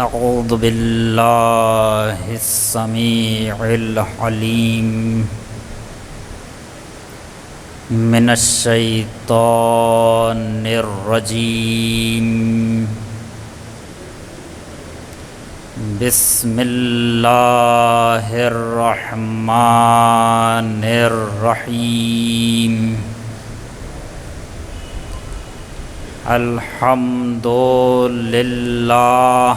اعوذ باللہ السمیع العلیم من الشیطان الرجیم بسم اللہ الرحمن الرحیم الحمد للہ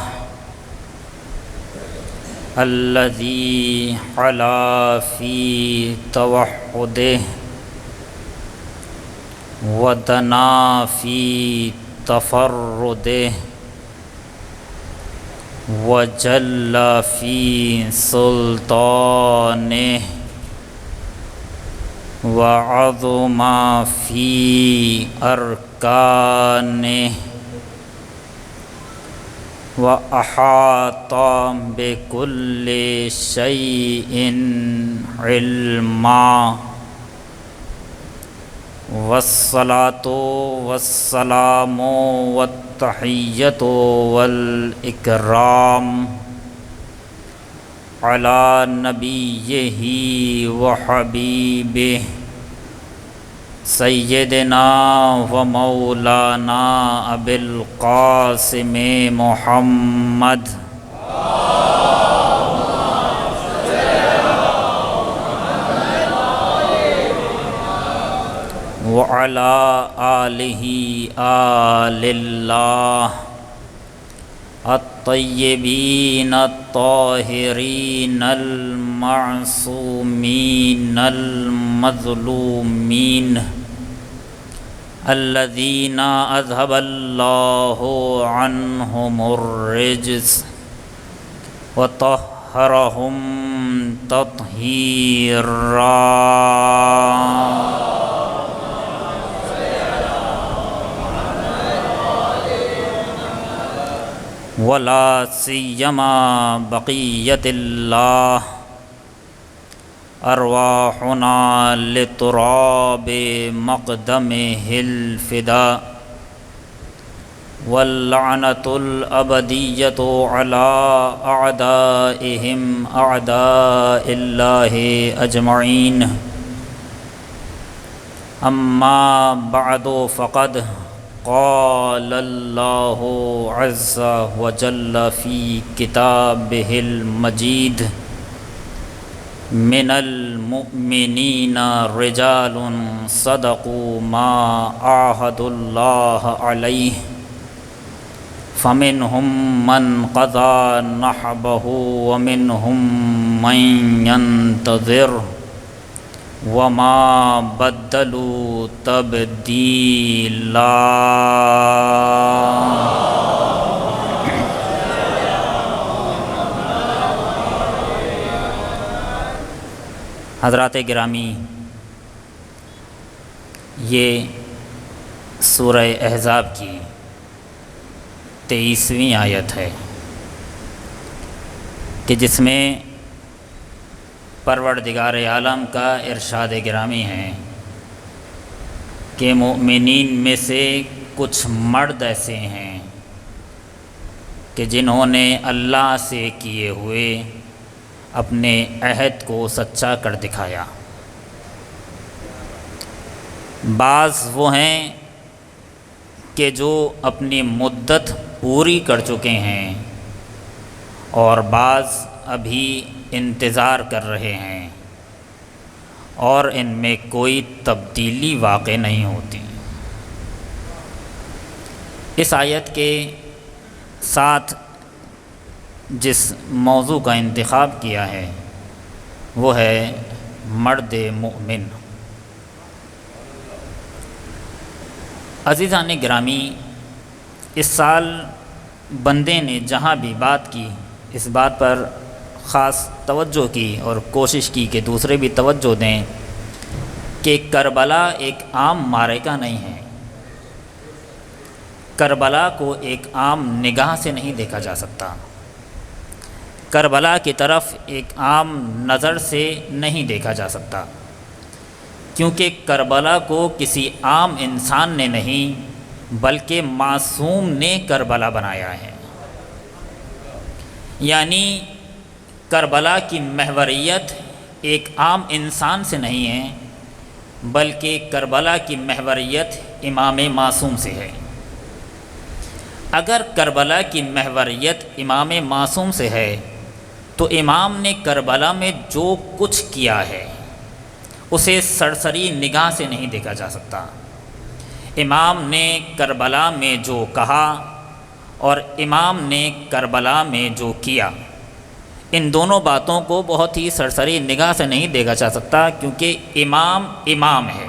الذی علا فی توحدہ ودنا فی تفردہ وجل فی سلطانہ وعظم فی ارکانہ وَأَحَاطَ بِكُلِّ شَيْءٍ عِلْمًا وَالصَّلَاةُ وَالسَّلَامُ وَالتَّحِيَّةُ وَالْإِكْرَامُ عَلَى نَبِيِّهِ وَحَبِيبِهِ سیدنا و مولانا ابی القاسم محمد وعلی آلہ آل اللہ الطیبین الطاہرین المعصومین المظلومین الذین اذهب اللہ عنہم الرجس وطہرہم تطہیرا ولا سیما بقیت اللہ ارواحنا لتراب مقدمہ الفداء واللعنۃ الابدیۃ علی اعدائہم اعداء اللہ اجمعین اما بعد فقد قال اللہ عز وجل فی کتابہ المجید من المؤمنین رجال صدقوا ما عاہدوا اللہ علیہ فمنہم من قضى نحبہ ومنہم من ينتظر وما بدلوا تبدیلا حضرات گرامی، یہ سورہ احزاب کی 23ویں آیت ہے کہ جس میں پروردگار عالم کا ارشاد گرامی ہے کہ مومنین میں سے کچھ مرد ایسے ہیں کہ جنہوں نے اللہ سے کیے ہوئے اپنے عہد کو سچا کر دکھایا، بعض وہ ہیں کہ جو اپنی مدت پوری کر چکے ہیں اور بعض ابھی انتظار کر رہے ہیں اور ان میں کوئی تبدیلی واقع نہیں ہوتی۔ اس آیت کے ساتھ جس موضوع کا انتخاب کیا ہے وہ ہے مرد مومن۔ عزیزان گرامی، اس سال بندے نے جہاں بھی بات کی اس بات پر خاص توجہ کی اور کوشش کی کہ دوسرے بھی توجہ دیں کہ کربلا ایک عام معرکہ نہیں ہے، کربلا کو ایک عام نگاہ سے نہیں دیکھا جا سکتا، کربلا کی طرف ایک عام نظر سے نہیں دیکھا جا سکتا، کیونکہ کربلا کو کسی عام انسان نے نہیں بلکہ معصوم نے کربلا بنایا ہے۔ یعنی کربلا کی محوریت ایک عام انسان سے نہیں ہے، بلکہ کربلا کی محوریت امام معصوم سے ہے۔ اگر کربلا کی محوریت امام معصوم سے ہے تو امام نے کربلا میں جو کچھ کیا ہے اسے سرسری نگاہ سے نہیں دیکھا جا سکتا۔ امام نے کربلا میں جو کہا اور امام نے کربلا میں جو کیا، ان دونوں باتوں کو بہت ہی سرسری نگاہ سے نہیں دیکھا جا سکتا، کیونکہ امام امام ہے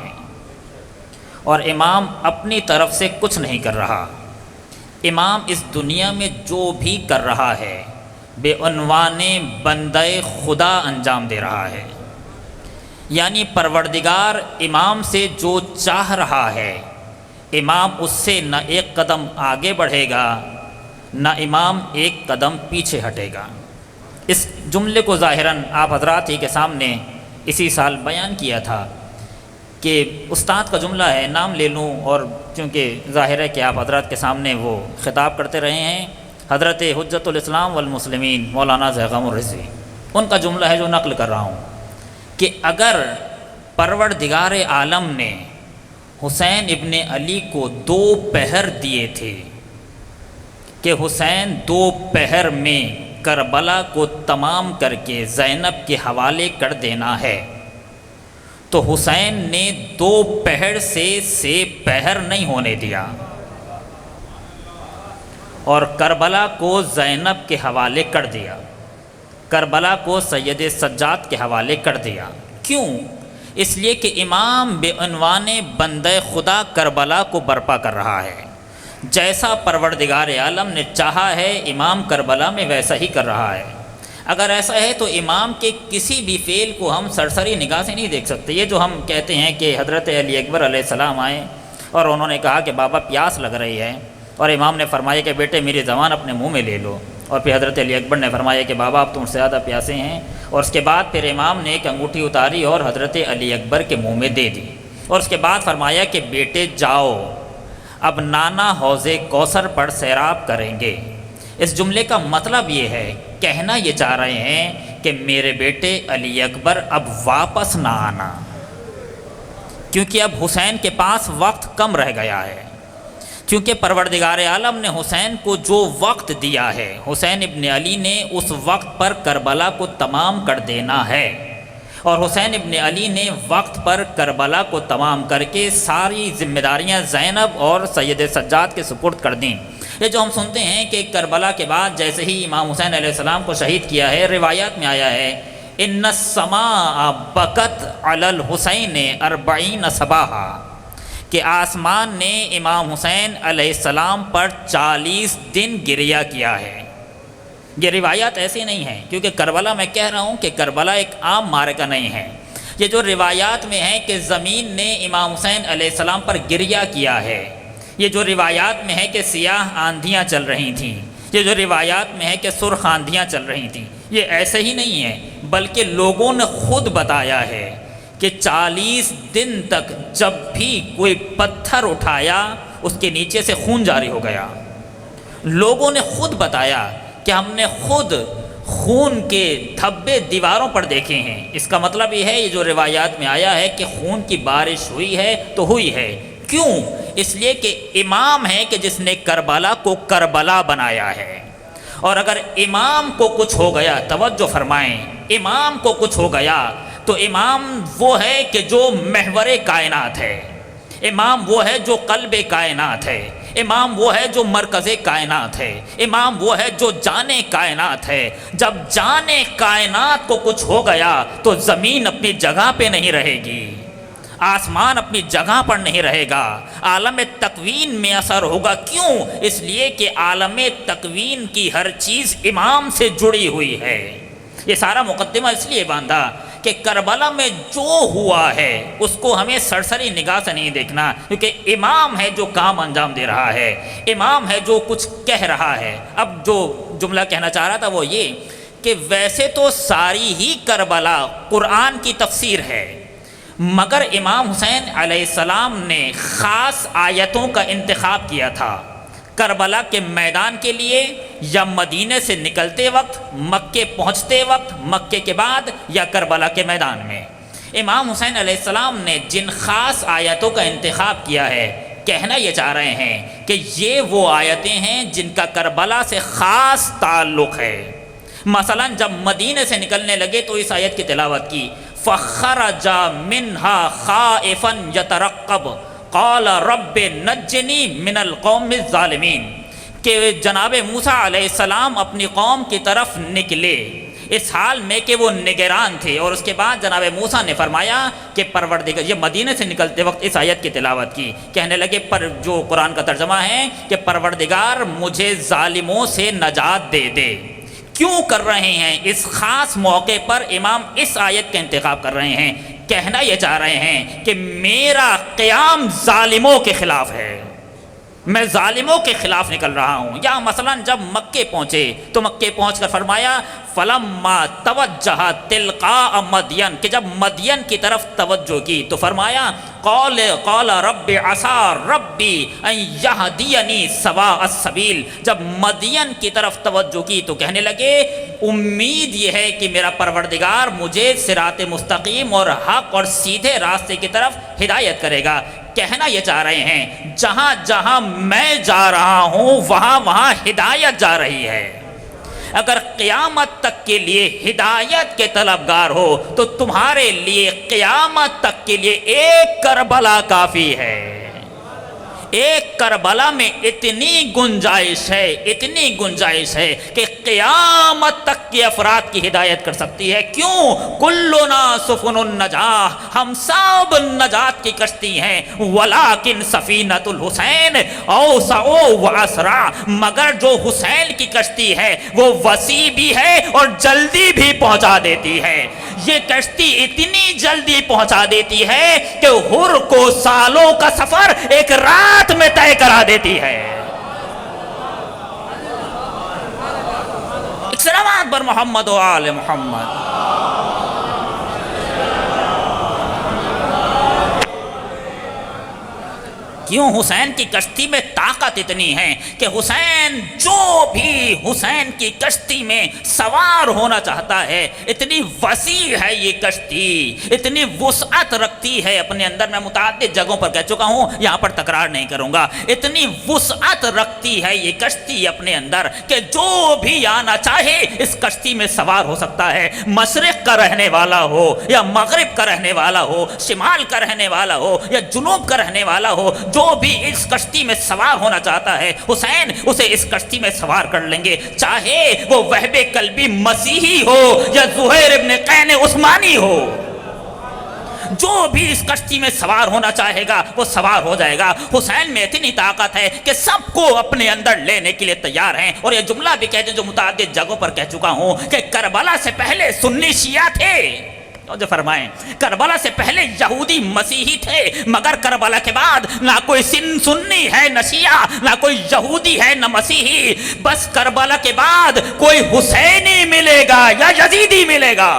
اور امام اپنی طرف سے کچھ نہیں کر رہا۔ امام اس دنیا میں جو بھی کر رہا ہے بے عنوان بندہ خدا انجام دے رہا ہے، یعنی پروردگار امام سے جو چاہ رہا ہے امام اس سے نہ ایک قدم آگے بڑھے گا نہ امام ایک قدم پیچھے ہٹے گا۔ اس جملے کو ظاہراً آپ حضرات ہی کے سامنے اسی سال بیان کیا تھا کہ استاد کا جملہ ہے، نام لے لوں، اور چونکہ ظاہر ہے کہ آپ حضرات کے سامنے وہ خطاب کرتے رہے ہیں، حضرت حجت الاسلام والمسلمین مولانا زیغام الرضوی، ان کا جملہ ہے جو نقل کر رہا ہوں کہ اگر پروردگار عالم نے حسین ابن علی کو 2 پہر دیے تھے کہ حسین 2 پہر میں کربلا کو تمام کر کے زینب کے حوالے کر دینا ہے، تو حسین نے 2 پہر سے پہر نہیں ہونے دیا اور کربلا کو زینب کے حوالے کر دیا، کربلا کو سید سجاد کے حوالے کر دیا۔ کیوں؟ اس لیے کہ امام بے عنوان بندہ خدا کربلا کو برپا کر رہا ہے، جیسا پروردگار عالم نے چاہا ہے امام کربلا میں ویسا ہی کر رہا ہے۔ اگر ایسا ہے تو امام کے کسی بھی فعل کو ہم سرسری نگاہ سے نہیں دیکھ سکتے۔ یہ جو ہم کہتے ہیں کہ حضرت علی اکبر علیہ السلام آئے اور انہوں نے کہا کہ بابا پیاس لگ رہی ہے، اور امام نے فرمایا کہ بیٹے میری زبان اپنے منہ میں لے لو، اور پھر حضرت علی اکبر نے فرمایا کہ بابا آپ تم سے زیادہ پیاسے ہیں، اور اس کے بعد پھر امام نے ایک انگوٹھی اتاری اور حضرت علی اکبر کے منہ میں دے دی، اور اس کے بعد فرمایا کہ بیٹے جاؤ اب نانا حوض کوثر پر سیراب کریں گے۔ اس جملے کا مطلب یہ ہے، کہنا یہ چاہ رہے ہیں کہ میرے بیٹے علی اکبر اب واپس نہ آنا، کیونکہ اب حسین کے پاس وقت کم رہ گیا ہے، کیونکہ پروردگار عالم نے حسین کو جو وقت دیا ہے حسین ابن علی نے اس وقت پر کربلا کو تمام کر دینا ہے، اور حسین ابن علی نے وقت پر کربلا کو تمام کر کے ساری ذمہ داریاں زینب اور سید سجاد کے سپرد کر دیں۔ یہ جو ہم سنتے ہیں کہ کربلا کے بعد جیسے ہی امام حسین علیہ السلام کو شہید کیا ہے، روایات میں آیا ہے ان السماء بکت علی الحسین 40 صباحا، کہ آسمان نے امام حسین علیہ السلام پر 40 دن گریہ کیا ہے۔ یہ روایات ایسی نہیں ہیں، کیونکہ کربلا میں کہہ رہا ہوں کہ کربلا ایک عام معرکہ نہیں ہے۔ یہ جو روایات میں ہے کہ زمین نے امام حسین علیہ السلام پر گریہ کیا ہے، یہ جو روایات میں ہے کہ سیاہ آندھیاں چل رہی تھیں، یہ جو روایات میں ہے کہ سرخ آندھیاں چل رہی تھیں، یہ ایسے ہی نہیں ہے، بلکہ لوگوں نے خود بتایا ہے کہ 40 دن تک جب بھی کوئی پتھر اٹھایا اس کے نیچے سے خون جاری ہو گیا۔ لوگوں نے خود بتایا کہ ہم نے خود خون کے دھبے دیواروں پر دیکھے ہیں۔ اس کا مطلب یہ ہے، یہ جو روایات میں آیا ہے کہ خون کی بارش ہوئی ہے تو ہوئی ہے۔ کیوں؟ اس لیے کہ امام ہے کہ جس نے کربلا کو کربلا بنایا ہے، اور اگر امام کو کچھ ہو گیا، توجہ فرمائیں، امام کو کچھ ہو گیا تو امام وہ ہے کہ جو محور کائنات ہے، امام وہ ہے جو قلب کائنات ہے، امام وہ ہے جو مرکز کائنات ہے، امام وہ ہے جو جان کائنات ہے۔ جب جان کائنات کو کچھ ہو گیا تو زمین اپنی جگہ پہ نہیں رہے گی، آسمان اپنی جگہ پر نہیں رہے گا، عالم تکوین میں اثر ہوگا۔ کیوں؟ اس لیے کہ عالم تکوین کی ہر چیز امام سے جڑی ہوئی ہے۔ یہ سارا مقدمہ اس لیے باندھا کہ کربلا میں جو ہوا ہے اس کو ہمیں سرسری نگاہ سے نہیں دیکھنا، کیونکہ امام ہے جو کام انجام دے رہا ہے، امام ہے جو کچھ کہہ رہا ہے۔ اب جو جملہ کہنا چاہ رہا تھا وہ یہ کہ ویسے تو ساری ہی کربلا قرآن کی تفسیر ہے، مگر امام حسین علیہ السلام نے خاص آیتوں کا انتخاب کیا تھا، کربلا کے میدان کے لیے، یا مدینے سے نکلتے وقت، مکے پہنچتے وقت، مکے کے بعد، یا کربلا کے میدان میں؟ امام حسین علیہ السلام نے جن خاص آیتوں کا انتخاب کیا ہے، کہنا یہ چاہ رہے ہیں کہ یہ وہ آیتیں ہیں جن کا کربلا سے خاص تعلق ہے۔ مثلا جب مدینے سے نکلنے لگے تو اس آیت کی تلاوت کی، فَخَرَجَ مِنْهَا خَائِفًا يَتَرَقَّبُ قَالَ رَبِّ نَجِّنِي مِنَ الْقَوْمِ الظَّالِمِينَ، کہ جناب موسیٰ علیہ السلام اپنی قوم کی طرف نکلے اس حال میں کہ وہ نگران تھے، اور اس کے بعد جناب موسیٰ نے فرمایا کہ پروردگار، یہ مدینے سے نکلتے وقت اس آیت کی تلاوت کی، کہنے لگے پر جو قرآن کا ترجمہ ہے کہ پروردگار مجھے ظالموں سے نجات دے دے۔ کیوں کر رہے ہیں؟ اس خاص موقع پر امام اس آیت کا انتخاب کر رہے ہیں، کہنا یہ چاہ رہے ہیں کہ میرا قیام ظالموں کے خلاف ہے، میں ظالموں کے خلاف نکل رہا ہوں۔ یا مثلا جب مکے پہنچے تو مکے پہنچ کر فرمایا فلما توجہ تلقاء مدین، کہ جب مدین کی طرف توجہ کی تو فرمایا قال رب عسى ربی ان یہدینی سواء السبیل، جب مدین کی طرف توجہ کی تو کہنے لگے امید یہ ہے کہ میرا پروردگار مجھے صراط مستقیم اور حق اور سیدھے راستے کی طرف ہدایت کرے گا۔ کہنا یہ چاہ رہے ہیں جہاں جہاں میں جا رہا ہوں وہاں وہاں ہدایت جا رہی ہے۔ اگر قیامت تک کے لیے ہدایت کے طلبگار ہو تو تمہارے لیے قیامت تک کے لیے ایک کربلا کافی ہے۔ ایک کربلا میں اتنی گنجائش ہے، اتنی گنجائش ہے کہ قیامت تک کے افراد کی ہدایت کر سکتی ہے۔ کیوں؟ کلنا سفن النجاح، ہم سب نجات کی کشتی ہیں، ولیکن سفینۃ الحسین اوسع واسرع، مگر جو حسین کی کشتی ہے وہ وسیع بھی ہے اور جلدی بھی پہنچا دیتی ہے۔ یہ کشتی اتنی جلدی پہنچا دیتی ہے کہ حر کو سالوں کا سفر ایک رات میں طے کرا دیتی ہے۔ سلامات بر محمد و آل محمد۔ کیوں؟ حسین کی کشتی میں طاقت اتنی ہے کہ حسین جو بھی حسین کی کشتی میں سوار ہونا چاہتا ہے، اتنی وسیع ہے یہ کشتی، اتنی وسعت رکھتی ہے اپنے اندر، میں متعدد جگہوں پر کہہ چکا ہوں، یہاں پر تکرار نہیں کروں گا، اتنی وسعت رکھتی ہے یہ کشتی اپنے اندر کہ جو بھی آنا چاہے اس کشتی میں سوار ہو سکتا ہے، مشرق کا رہنے والا ہو یا مغرب کا رہنے والا ہو، شمال کا رہنے والا ہو یا جنوب کا رہنے والا ہو، جو بھی اس کشتی میں سوار ہونا چاہتا ہے حسین اسے اس کشتی میں سوار کر لیں گے، چاہے وہ وہب کلبی مسیحی ہو یا زہیر ابن قین عثمانی ہو، جو بھی اس کشتی میں سوار ہونا چاہے گا وہ سوار ہو جائے گا۔ حسین میں اتنی طاقت ہے کہ سب کو اپنے اندر لینے کے لیے تیار ہیں، اور یہ جملہ بھی کہتے ہیں جو متعدد جگہوں پر کہہ چکا ہوں کہ کربلا سے پہلے سنی شیعہ تھے، جو فرمائیں کربلا سے پہلے یہودی مسیحی تھے، مگر کربلا کے بعد نہ کوئی سنی ہے نہ شیعہ، نہ کوئی یہودی ہے نہ مسیحی، بس کربلا کے بعد کوئی حسینی ملے گا یا یزیدی ملے گا،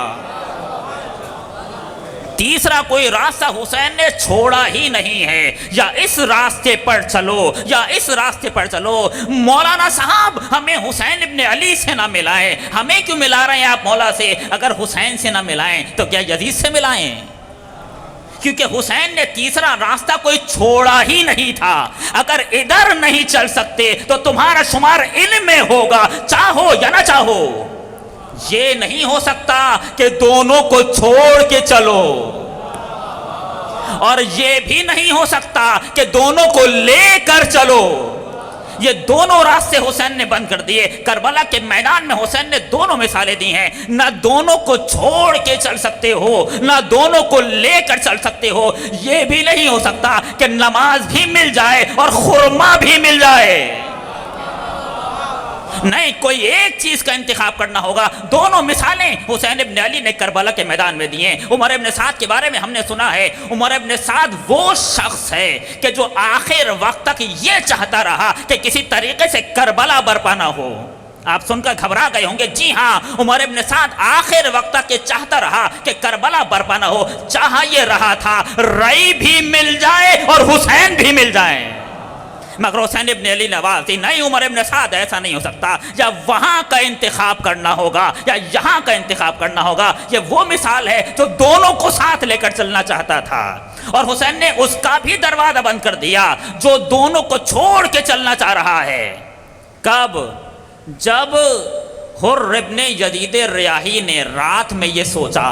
تیسرا کوئی راستہ حسین نے چھوڑا ہی نہیں ہے۔ یا اس راستے پر چلو یا اس راستے پر چلو۔ مولانا صاحب ہمیں حسین ابن علی سے نہ ملائیں، ہمیں کیوں ملا رہے ہیں آپ مولا سے؟ اگر حسین سے نہ ملائیں تو کیا یزید سے ملائیں؟ کیونکہ حسین نے تیسرا راستہ کوئی چھوڑا ہی نہیں تھا۔ اگر ادھر نہیں چل سکتے تو تمہارا شمار ان میں ہوگا، چاہو یا نہ چاہو۔ یہ نہیں ہو سکتا کہ دونوں کو چھوڑ کے چلو، اور یہ بھی نہیں ہو سکتا کہ دونوں کو لے کر چلو۔ یہ دونوں راستے حسین نے بند کر دیے۔ کربلا کے میدان میں حسین نے دونوں مثالیں دی ہیں، نہ دونوں کو چھوڑ کے چل سکتے ہو نہ دونوں کو لے کر چل سکتے ہو۔ یہ بھی نہیں ہو سکتا کہ نماز بھی مل جائے اور خرما بھی مل جائے، نہیں، کوئی ایک چیز کا انتخاب کرنا ہوگا۔ دونوں مثالیں حسین ابن علی نے کربلا کے میدان میں دی ہیں۔ عمر ابن سعد کے بارے میں ہم نے سنا ہے، عمر ابن سعد وہ شخص ہے کہ جو آخر وقت تک یہ چاہتا رہا کہ کسی طریقے سے کربلا برپا نہ ہو۔ آپ سن کر گھبرا گئے ہوں گے، جی ہاں، عمر ابن سعد آخر وقت تک یہ چاہتا رہا کہ کربلا برپا نہ ہو، چاہا یہ رہا تھا رئی بھی مل جائے اور حسین بھی مل جائے۔ مگر حسین ابن علی نے آواز دی نہیں عمر ابن سعد ایسا نہیں ہو سکتا، یا وہاں کا انتخاب کرنا ہوگا یا یہاں کا انتخاب کرنا ہوگا۔ یہ وہ مثال ہے جو دونوں کو ساتھ لے کر چلنا چاہتا تھا، اور حسین نے اس کا بھی دروازہ بند کر دیا جو دونوں کو چھوڑ کے چلنا چاہ رہا ہے۔ کب؟ جب حر ابن یزید ریاحی نے رات میں یہ سوچا،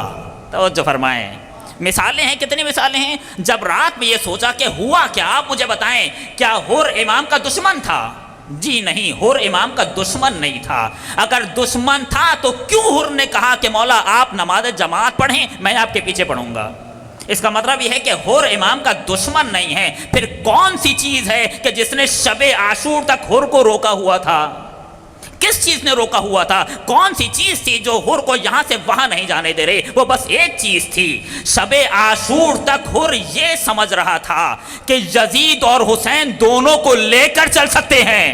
توجہ فرمائیں، مثالیں ہیں، کتنی مثالیں ہیں۔ جب رات میں یہ سوچا کہ ہوا کیا، آپ مجھے بتائیں، کیا حر امام کا دشمن تھا؟ جی نہیں، حر امام کا دشمن نہیں تھا۔ اگر دشمن تھا تو کیوں حر نے کہا کہ مولا آپ نماز جماعت پڑھیں، میں آپ کے پیچھے پڑھوں گا؟ اس کا مطلب یہ ہے کہ حر امام کا دشمن نہیں ہے۔ پھر کون سی چیز ہے کہ جس نے شب عاشور تک حر کو روکا ہوا تھا؟ کس چیز نے روکا ہوا تھا؟ کون سی چیز تھی جو حر کو یہاں سے وہاں نہیں جانے دے رہے؟ وہ بس ایک چیز تھی، شب عاشور تک حر یہ سمجھ رہا تھا کہ یزید اور حسین دونوں کو لے کر چل سکتے ہیں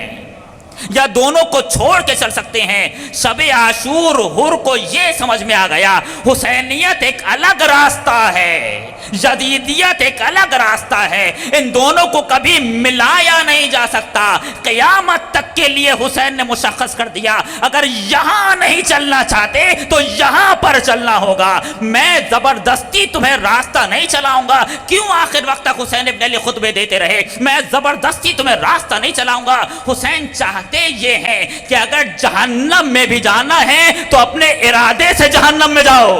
یا دونوں کو چھوڑ کے چل سکتے ہیں۔ شب عاشور حر کو یہ سمجھ میں آ گیا حسینیت ایک الگ راستہ ہے، یزیدیت ایک الگ راستہ ہے، ان دونوں کو کبھی ملایا نہیں جا سکتا۔ قیامت تک کے لیے حسین نے مشخص کر دیا اگر یہاں نہیں چلنا چاہتے تو یہاں پر چلنا ہوگا، میں زبردستی تمہیں راستہ نہیں چلاؤں گا۔ کیوں آخر وقت تک حسین ابن علی خطبے دیتے رہے میں زبردستی تمہیں راستہ نہیں چلاؤں گا؟ حسین چاہتے یہ ہے کہ اگر جہنم میں بھی جانا ہے تو اپنے ارادے سے جہنم میں جاؤ،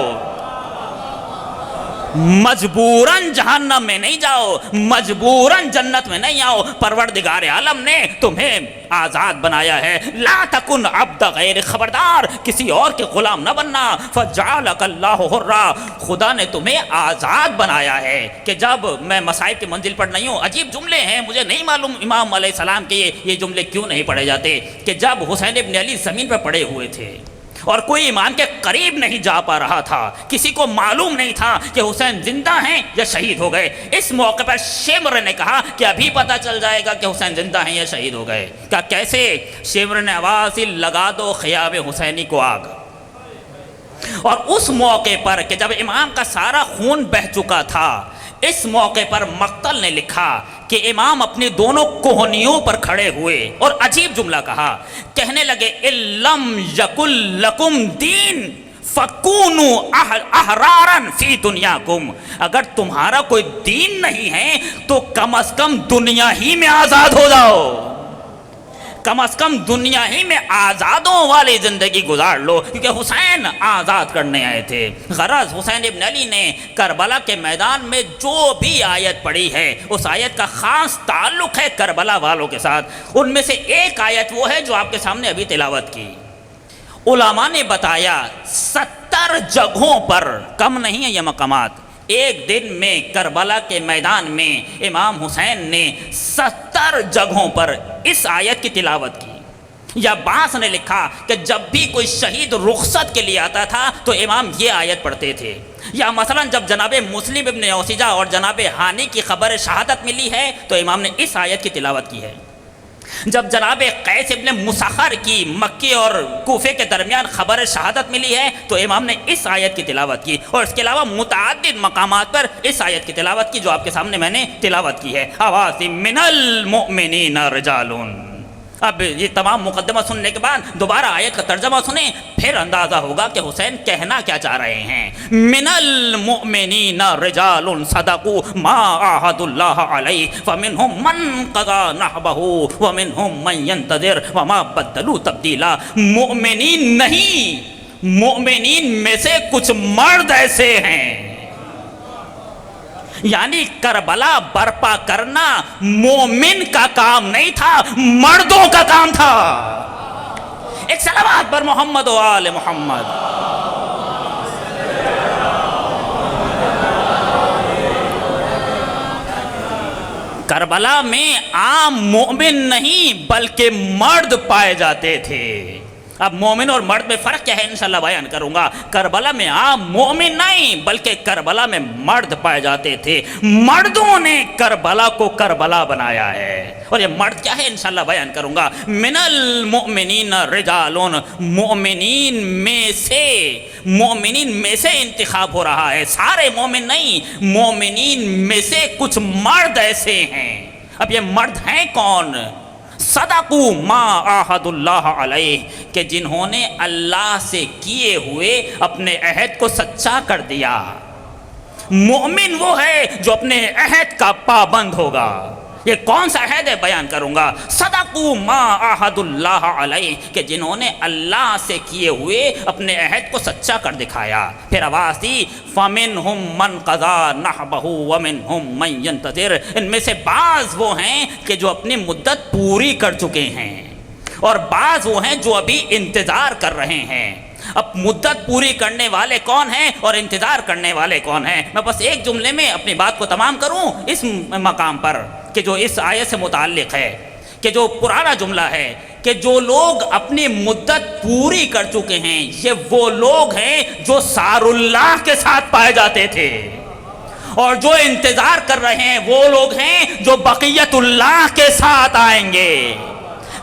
مجبوراً جہنم میں نہیں جاؤ، مجبوراً جنت میں نہیں آؤ۔ پروردگار عالم نے تمہیں آزاد بنایا ہے، لا تکن عبد غیر، خبردار کسی اور کے غلام نہ بننا، فجعلک اللہ حرا، خدا نے تمہیں آزاد بنایا ہے۔ کہ جب میں مصائب کی منزل پر نہیں ہوں، عجیب جملے ہیں، مجھے نہیں معلوم امام علیہ السلام کے یہ جملے کیوں نہیں پڑھے جاتے، کہ جب حسین ابن علی زمین پر پڑے ہوئے تھے اور کوئی امام کے قریب نہیں جا پا رہا تھا، کسی کو معلوم نہیں تھا کہ حسین زندہ ہیں یا شہید ہو گئے، اس موقع پر شمر نے کہا کہ ابھی پتہ چل جائے گا کہ حسین زندہ ہیں یا شہید ہو گئے۔ کہا کیسے؟ شمر نے آواز دی لگا دو خیام حسینی کو آگ۔ اور اس موقع پر کہ جب امام کا سارا خون بہہ چکا تھا، اس موقع پر مقتل نے لکھا کہ امام اپنی دونوں کوہنیوں پر کھڑے ہوئے اور عجیب جملہ کہا، کہنے لگے اِلَّمْ يَكُلْ لَكُمْ دِین فَكُونُوا أَحْرَارًا فِي دُنْيَاكُمْ، اگر تمہارا کوئی دین نہیں ہے تو کم از کم دنیا ہی میں آزاد ہو جاؤ، کم از کم دنیا ہی میں آزادوں والی زندگی گزار لو، کیونکہ حسین آزاد کرنے آئے تھے۔ غرض حسین ابن علی نے کربلا کے میدان میں جو بھی آیت پڑھی ہے اس آیت کا خاص تعلق ہے کربلا والوں کے ساتھ۔ ان میں سے ایک آیت وہ ہے جو آپ کے سامنے ابھی تلاوت کی۔ علماء نے بتایا 70 جگہوں پر، کم نہیں ہے یہ مقامات، ایک دن میں کربلا کے میدان میں امام حسین نے 70 جگہوں پر اس آیت کی تلاوت کی۔ یا بعض نے لکھا کہ جب بھی کوئی شہید رخصت کے لیے آتا تھا تو امام یہ آیت پڑھتے تھے۔ یا مثلا جب جناب مسلم ابن اوسیجہ اور جناب ہانی کی خبر شہادت ملی ہے تو امام نے اس آیت کی تلاوت کی ہے۔ جب جناب قیس ابن مسخر کی مکی اور کوفے کے درمیان خبر شہادت ملی ہے تو امام نے اس آیت کی تلاوت کی، اور اس کے علاوہ متعدد مقامات پر اس آیت کی تلاوت کی جو آپ کے سامنے میں نے تلاوت کی ہے۔ آواز من المؤمنین رجال۔ اب یہ تمام مقدمہ سننے کے بعد دوبارہ آیت کا ترجمہ سنیں، پھر اندازہ ہوگا کہ حسین کہنا کیا چاہ رہے ہیں۔ من المؤمنین رجال صدقوا ما عاهدوا اللہ علیہ فمنهم من قضى نحبه ومنهم من ينتظر وما بدلوا تبدیلا۔ مؤمنین نہیں، مؤمنین میں سے کچھ مرد ایسے ہیں، یعنی کربلا برپا کرنا مومن کا کام نہیں تھا، مردوں کا کام تھا۔ ایک صلوات پر محمد و آل محمد۔ کربلا میں عام مومن نہیں بلکہ مرد پائے جاتے تھے۔ اب مومن اور مرد میں فرق کیا ہے انشاءاللہ بیان کروں گا۔ کربلا میں عام مومن نہیں بلکہ کربلا میں مرد پائے جاتے تھے، مردوں نے کربلا کو کربلا بنایا ہے، اور یہ مرد کیا ہے انشاءاللہ بیان کروں گا۔ من المؤمنین رجال، مومنین میں سے انتخاب ہو رہا ہے، سارے مومن نہیں، مومنین میں سے کچھ مرد ایسے ہیں۔ اب یہ مرد ہیں کون؟ صدقوا ما عاہد اللہ علیہ، کہ جنہوں نے اللہ سے کیے ہوئے اپنے عہد کو سچا کر دیا۔ مومن وہ ہے جو اپنے عہد کا پابند ہوگا۔ یہ کون سا عہد ہے بیان کروں گا۔ صدقوا ما عاہد اللہ علیہ، کہ جنہوں نے اللہ سے کیے ہوئے اپنے عہد کو سچا کر دکھایا۔ پھر آواز دی فَمِنْهُمْ مَنْ قَضَى نَحْبَهُ وَمِنْهُمْ مَنْ يَنْتَظِرُ، ان میں سے بعض وہ ہیں کہ جو اپنی مدت پوری کر چکے ہیں، اور بعض وہ ہیں جو ابھی انتظار کر رہے ہیں۔ اب مدت پوری کرنے والے کون ہیں اور انتظار کرنے والے کون ہیں؟ میں بس ایک جملے میں اپنی بات کو تمام کروں اس مقام پر کہ جو اس آیت سے متعلق ہے، کہ جو پرانا جملہ ہے کہ جو لوگ اپنی مدت پوری کر چکے ہیں، یہ وہ لوگ ہیں جو سار اللہ کے ساتھ پائے جاتے تھے، اور جو انتظار کر رہے ہیں وہ لوگ ہیں جو بقیت اللہ کے ساتھ آئیں گے۔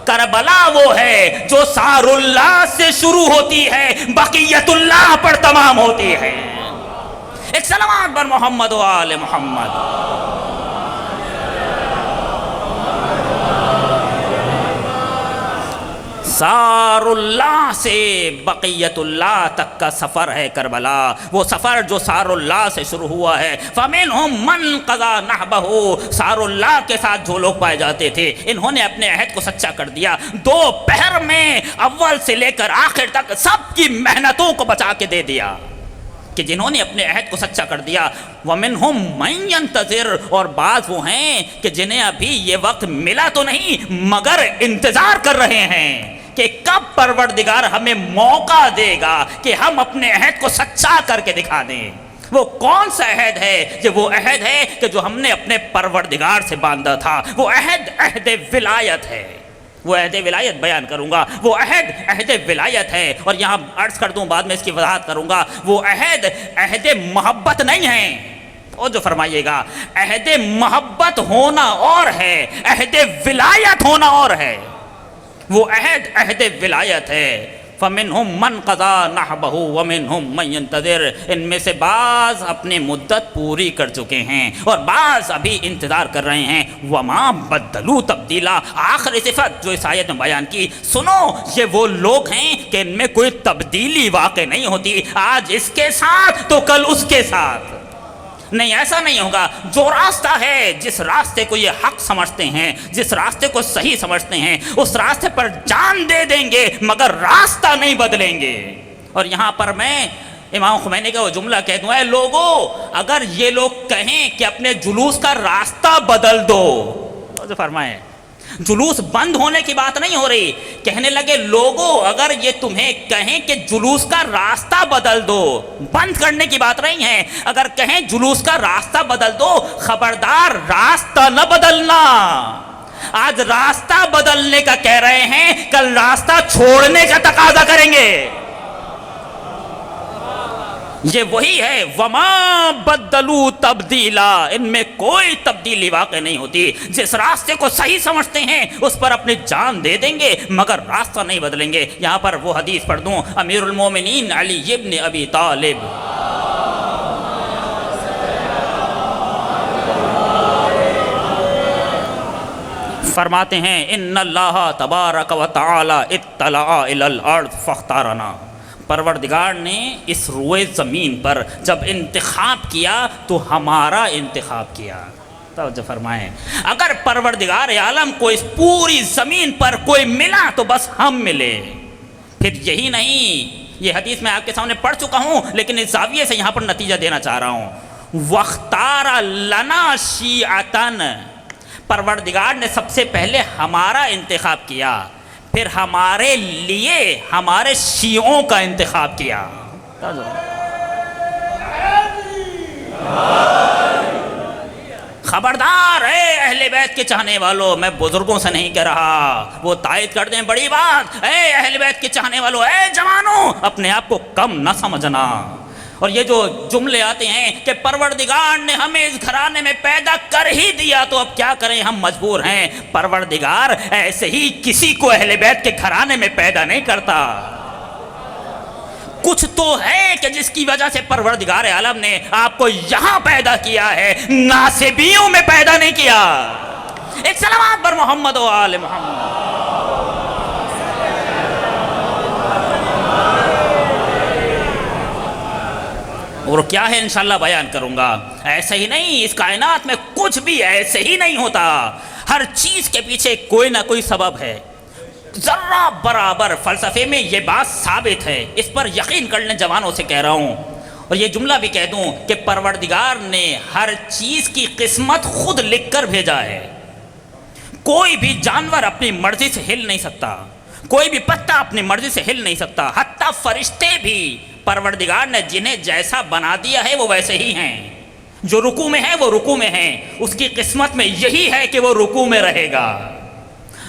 کربلا وہ ہے جو سار اللہ سے شروع ہوتی ہے، بقیت اللہ پر تمام ہوتی ہے۔ ایک سلامات بر محمد و آل محمد۔ سار اللہ سے بقیت اللہ تک کا سفر ہے کربلا، وہ سفر جو سار اللہ سے شروع ہوا ہے۔ فَمِنْهُمْ مَنْ قَضَى نَحْبَهُ، سار اللہ کے ساتھ جو لوگ پائے جاتے تھے، انہوں نے اپنے عہد کو سچا کر دیا۔ دو پہر میں اول سے لے کر آخر تک سب کی محنتوں کو بچا کے دے دیا، کہ جنہوں نے اپنے عہد کو سچا کر دیا۔ وَمِنْهُمْ مَنْ يَنْتَظِرُ، اور بعض وہ ہیں کہ جنہیں ابھی یہ وقت ملا تو نہیں مگر انتظار کر رہے ہیں کہ کب پروردگار ہمیں موقع دے گا کہ ہم اپنے عہد کو سچا کر کے دکھا دیں۔ وہ کون سا عہد ہے؟ یہ وہ عہد ہے کہ جو ہم نے اپنے پروردگار سے باندھا تھا۔ وہ عہد ولایت ہے۔ وہ عہد ولایت بیان کروں گا۔ وہ عہد ولایت ہے، اور یہاں عرض کر دوں بعد میں اس کی وضاحت کروں گا۔ وہ عہد محبت نہیں ہے، اور جو فرمائیے گا عہد محبت ہونا اور ہے، عہد ولایت ہونا اور ہے۔ وہ عہد ولایت ہے۔ فَمِنْهُمْ مَنْ قَضَى نَحْبَهُ وَمِنْهُمْ مَنْ يَنْتَظِرُ، ان میں سے بعض اپنی مدت پوری کر چکے ہیں اور بعض ابھی انتظار کر رہے ہیں۔ وَمَا بَدَّلُوا تَبْدِيلًا، آخری صفت جو اس آیت میں بیان کی، سنو یہ وہ لوگ ہیں کہ ان میں کوئی تبدیلی واقع نہیں ہوتی، آج اس کے ساتھ تو کل اس کے ساتھ نہیں، ایسا نہیں ہوگا۔ جو راستہ ہے، جس راستے کو یہ حق سمجھتے ہیں، جس راستے کو صحیح سمجھتے ہیں، اس راستے پر جان دے دیں گے مگر راستہ نہیں بدلیں گے۔ اور یہاں پر میں امام خمینی کا وہ جملہ کہہ دوں، اے لوگو اگر یہ لوگ کہیں کہ اپنے جلوس کا راستہ بدل دو، تو فرمائیں جلوس بند ہونے کی بات نہیں ہو رہی، کہنے لگے لوگوں اگر یہ تمہیں کہیں کہ جلوس کا راستہ بدل دو، بند کرنے کی بات نہیں ہے، اگر کہیں جلوس کا راستہ بدل دو، خبردار راستہ نہ بدلنا۔ آج راستہ بدلنے کا کہہ رہے ہیں، کل راستہ چھوڑنے کا تقاضا کریں گے۔ یہ وہی ہے وَمَا بَدَّلُوا تَبْدِيلًا، ان میں کوئی تبدیلی واقع نہیں ہوتی۔ جس راستے کو صحیح سمجھتے ہیں اس پر اپنی جان دے دیں گے مگر راستہ نہیں بدلیں گے۔ یہاں پر وہ حدیث پڑھ دوں، امیر المومنین علی ابن ابی طالب فرماتے ہیں ان اللہ تبارک و تعالی اطلع الی الارض فاختارنا، پروردگار نے اس روئے زمین پر جب انتخاب کیا تو ہمارا انتخاب کیا۔ توجہ فرمائیں، اگر پروردگار عالم کو اس پوری زمین پر کوئی ملا تو بس ہم ملے۔ پھر یہی نہیں، یہ حدیث میں آپ کے سامنے پڑھ چکا ہوں لیکن اس زاویے سے یہاں پر نتیجہ دینا چاہ رہا ہوں۔ وَاخْتَارَ لَنَا شِيعَةً، پروردگار نے سب سے پہلے ہمارا انتخاب کیا، پھر ہمارے لیے ہمارے شیعوں کا انتخاب کیا۔ خبردار ہے اہل بیت کے چاہنے والوں، میں بزرگوں سے نہیں کہہ رہا، وہ تائید کر دیں بڑی بات، اے اہل بیت کے چاہنے والوں، اے جوانوں اپنے آپ کو کم نہ سمجھنا۔ اور یہ جو جملے آتے ہیں کہ پروردگار نے ہمیں اس گھرانے میں پیدا کر ہی دیا تو اب کیا کریں، ہم مجبور ہیں، پروردگار ایسے ہی کسی کو اہل بیت کے گھرانے میں پیدا نہیں کرتا۔ کچھ تو ہے کہ جس کی وجہ سے پروردگار عالم نے آپ کو یہاں پیدا کیا ہے، ناسبیوں میں پیدا نہیں کیا۔ ایک صلوات پر محمد و آل محمد۔ اور کیا ہے انشاءاللہ بیان کروں گا۔ ایسے ہی نہیں، اس کائنات میں کچھ بھی ایسے ہی نہیں ہوتا، ہر چیز کے پیچھے کوئی نہ کوئی سبب ہے، ذرہ برابر۔ فلسفے میں یہ بات ثابت ہے، اس پر یقین کر لیں، جوانوں سے کہہ رہا ہوں۔ اور یہ جملہ بھی کہہ دوں کہ پروردگار نے ہر چیز کی قسمت خود لکھ کر بھیجا ہے۔ کوئی بھی جانور اپنی مرضی سے ہل نہیں سکتا، کوئی بھی پتا اپنی مرضی سے ہل نہیں سکتا، حتیٰ فرشتے بھی پروردگار نے جنہیں جیسا بنا دیا ہے وہ ویسے ہی ہیں۔ جو رکوع میں ہے وہ رکوع میں ہیں، اس کی قسمت میں یہی ہے کہ وہ رکوع میں رہے گا۔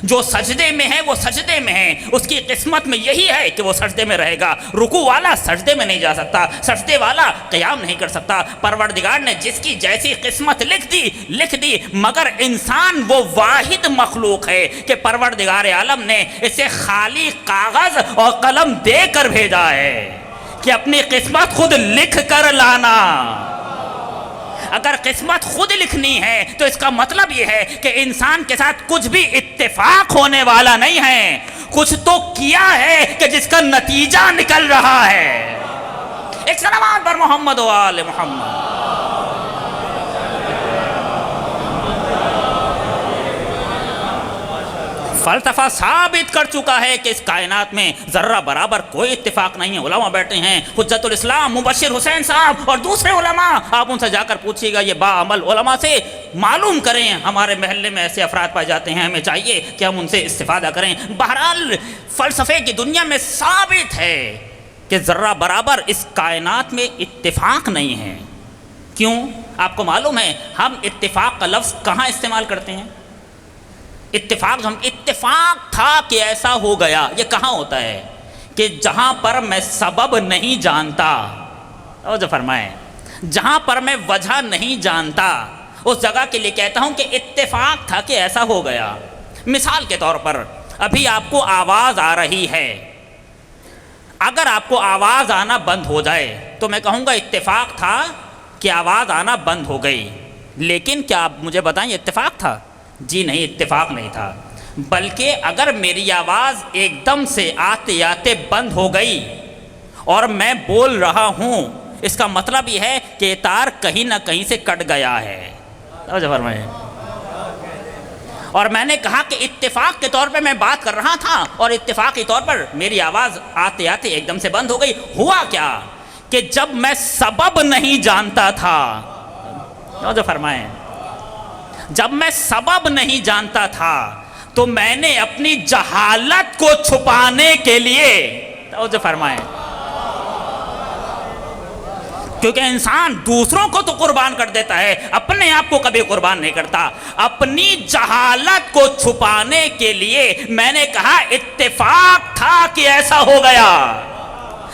جو سجدے میں ہے وہ سجدے میں ہے، اس کی قسمت میں یہی ہے کہ وہ سجدے میں رہے گا۔ رکوع والا سجدے میں نہیں جا سکتا، سجدے والا قیام نہیں کر سکتا۔ پروردگار نے جس کی جیسی قسمت لکھ دی، مگر انسان وہ واحد مخلوق ہے کہ پروردگار عالم نے اسے خالی کاغذ اور قلم دے کر بھیجا ہے کہ اپنی قسمت خود لکھ کر لانا۔ اگر قسمت خود لکھنی ہے تو اس کا مطلب یہ ہے کہ انسان کے ساتھ کچھ بھی اتفاق ہونے والا نہیں ہے، کچھ تو کیا ہے کہ جس کا نتیجہ نکل رہا ہے۔ ایک صلوات پر محمد و آل محمد۔ فلسفہ ثابت کر چکا ہے کہ اس کائنات میں ذرہ برابر کوئی اتفاق نہیں ہے۔ علماء بیٹھے ہیں، حجت الاسلام مبشر حسین صاحب اور دوسرے علماء، آپ ان سے جا کر پوچھیے گا، یہ باعمل علماء سے معلوم کریں۔ ہمارے محلے میں ایسے افراد پائے جاتے ہیں، ہمیں چاہیے کہ ہم ان سے استفادہ کریں۔ بہرحال فلسفے کی دنیا میں ثابت ہے کہ ذرہ برابر اس کائنات میں اتفاق نہیں ہے۔ کیوں؟ آپ کو معلوم ہے ہم اتفاق کا لفظ کہاں استعمال کرتے ہیں؟ اتفاق تھا کہ ایسا ہو گیا، یہ کہاں ہوتا ہے؟ کہ جہاں پر میں سبب نہیں جانتا، توجہ فرمائیں، جہاں پر میں وجہ نہیں جانتا اس جگہ کے لیے کہتا ہوں کہ اتفاق تھا کہ ایسا ہو گیا۔ مثال کے طور پر ابھی آپ کو آواز آ رہی ہے، اگر آپ کو آواز آنا بند ہو جائے تو میں کہوں گا اتفاق تھا کہ آواز آنا بند ہو گئی۔ لیکن کیا آپ مجھے بتائیں یہ اتفاق تھا؟ جی نہیں، اتفاق نہیں تھا، بلکہ اگر میری آواز ایک دم سے آتے آتے بند ہو گئی اور میں بول رہا ہوں، اس کا مطلب یہ ہے کہ تار کہیں نہ کہیں سے کٹ گیا ہے۔ اور میں نے کہا کہ اتفاق کے طور پہ میں بات کر رہا تھا اور اتفاقی طور پر میری آواز آتے آتے ایک دم سے بند ہو گئی۔ ہوا کیا کہ جب میں سبب نہیں جانتا تھا، جو فرمائیں، جب میں سبب نہیں جانتا تھا تو میں نے اپنی جہالت کو چھپانے کے لیے، توجہ فرمائیں، کیونکہ انسان دوسروں کو تو قربان کر دیتا ہے، اپنے آپ کو کبھی قربان نہیں کرتا، اپنی جہالت کو چھپانے کے لیے میں نے کہا اتفاق تھا کہ ایسا ہو گیا،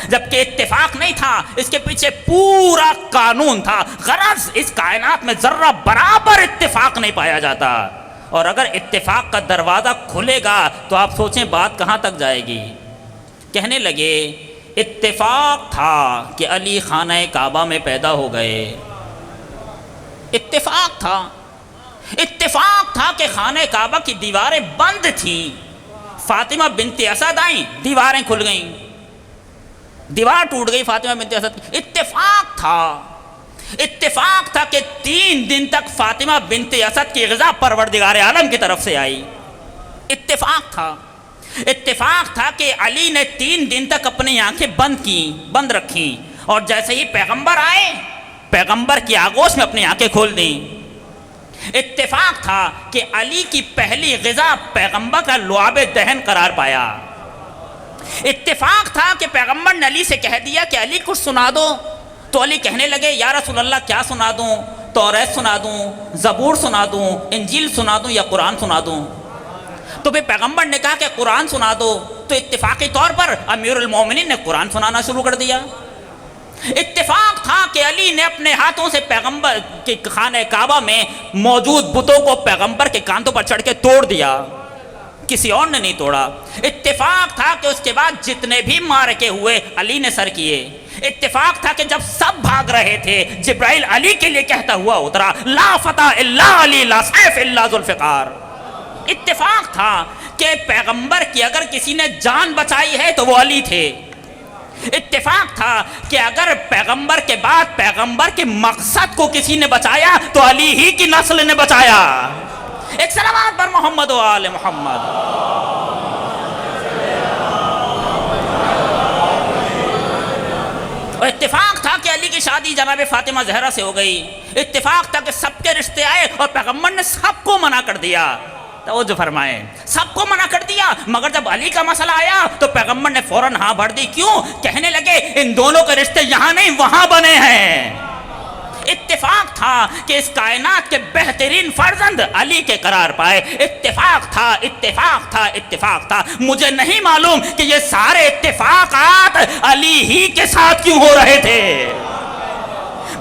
جبکہ اتفاق نہیں تھا، اس کے پیچھے پورا قانون تھا۔ غرض اس کائنات میں ذرہ برابر اتفاق نہیں پایا جاتا، اور اگر اتفاق کا دروازہ کھلے گا تو آپ سوچیں بات کہاں تک جائے گی۔ کہنے لگے اتفاق تھا کہ علی خانہ کعبہ میں پیدا ہو گئے، اتفاق تھا کہ خانہ کعبہ کی دیواریں بند تھیں، فاطمہ بنت اسد آئیں، دیواریں کھل گئیں، دیوار ٹوٹ گئی فاطمہ بنت اسد کی۔ اتفاق تھا کہ 3 دن تک فاطمہ بنت اسد کی غذا پروردگار عالم کی طرف سے آئی۔ اتفاق تھا کہ علی نے 3 دن تک اپنی آنکھیں بند رکھیں، اور جیسے ہی پیغمبر آئے پیغمبر کی آغوش میں اپنی آنکھیں کھول دیں۔ اتفاق تھا کہ علی کی پہلی غذا پیغمبر کا لعاب دہن قرار پایا۔ اتفاق تھا کہ پیغمبر نے علی سے کہہ دیا کہ علی کچھ سنا دو، تو علی کہنے لگے یا رسول اللہ کیا سنا دوں؟ توریت سنا دوں، زبور سنا دوں، انجیل سنا دوں یا قرآن سنا دوں؟ تو پھر پیغمبر نے کہا کہ قرآن سنا دو، تو اتفاقی طور پر امیر المومنین نے قرآن سنانا شروع کر دیا۔ اتفاق تھا کہ علی نے اپنے ہاتھوں سے پیغمبر کے خانہ کعبہ میں موجود بتوں کو پیغمبر کے کاندھوں پر چڑھ کے توڑ دیا، کسی اور نے نہیں توڑا۔ اتفاق تھا کہ اس کے بعد جتنے بھی معرکے ہوئے علی نے سر کیے۔ اتفاق تھا کہ جب سب بھاگ رہے تھے جبرائیل علی کے لیے کہتا ہوا اترا، لا فتح الا علی لا سیف الا ذوالفقار۔ اتفاق تھا کہ پیغمبر کی اگر کسی نے جان بچائی ہے تو وہ علی تھے. اتفاق تھا کہ اگر پیغمبر کے بعد پیغمبر کے مقصد کو کسی نے بچایا تو علی ہی کی نسل نے بچایا. ایک صلوات پر محمد و آل محمد. اور اتفاق تھا کہ علی کی شادی جناب فاطمہ زہرا سے ہو گئی. اتفاق تھا کہ سب کے رشتے آئے اور پیغمبر نے سب کو منع کر دیا. توجہ فرمائیں, سب کو منع کر دیا, مگر جب علی کا مسئلہ آیا تو پیغمبر نے فوراً ہاں بھر دی. کیوں؟ کہنے لگے ان دونوں کے رشتے یہاں نہیں وہاں بنے ہیں. اتفاق تھا کہ اس کائنات کے بہترین فرزند علی کے قرار پائے. اتفاق تھا, اتفاق تھا, اتفاق تھا. مجھے نہیں معلوم کہ یہ سارے اتفاقات علی ہی کے ساتھ کیوں ہو رہے تھے.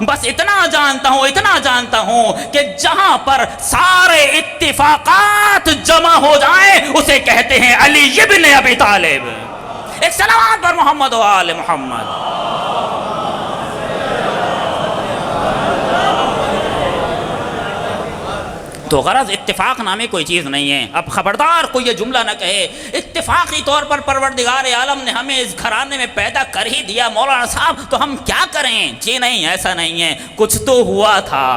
بس اتنا جانتا ہوں کہ جہاں پر سارے اتفاقات جمع ہو جائیں اسے کہتے ہیں علی ابن ابی طالب. ایک صلوات پر محمد و آل محمد. تو غرض اتفاق نامی کوئی چیز نہیں ہے. اب خبردار کوئی یہ جملہ نہ کہے اتفاقی طور پر پروردگار عالم نے ہمیں اس گھرانے میں پیدا کر ہی دیا مولانا صاحب تو ہم کیا کریں. جی نہیں, ایسا نہیں ہے. کچھ تو ہوا تھا.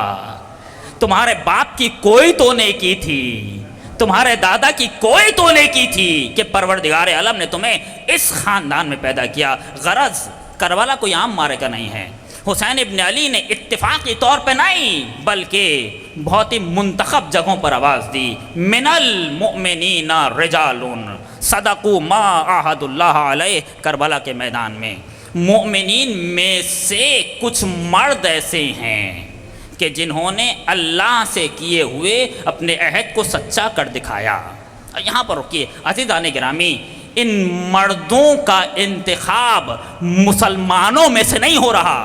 تمہارے باپ کی کوئی تو نیکی تھی, تمہارے دادا کی کوئی تو نیکی تھی کہ پروردگار عالم نے تمہیں اس خاندان میں پیدا کیا. غرض کربلا کوئی عام معرکہ نہیں ہے. حسین ابن علی نے اتفاقی طور پہ نہیں بلکہ بہت ہی منتخب جگہوں پر آواز دی. من المؤمنین رجال صدقوا ما عاہد اللہ علیہ. کربلا کے میدان میں مؤمنین میں سے کچھ مرد ایسے ہیں کہ جنہوں نے اللہ سے کیے ہوئے اپنے عہد کو سچا کر دکھایا. یہاں پر رکیے عزیزان گرامی, ان مردوں کا انتخاب مسلمانوں میں سے نہیں ہو رہا.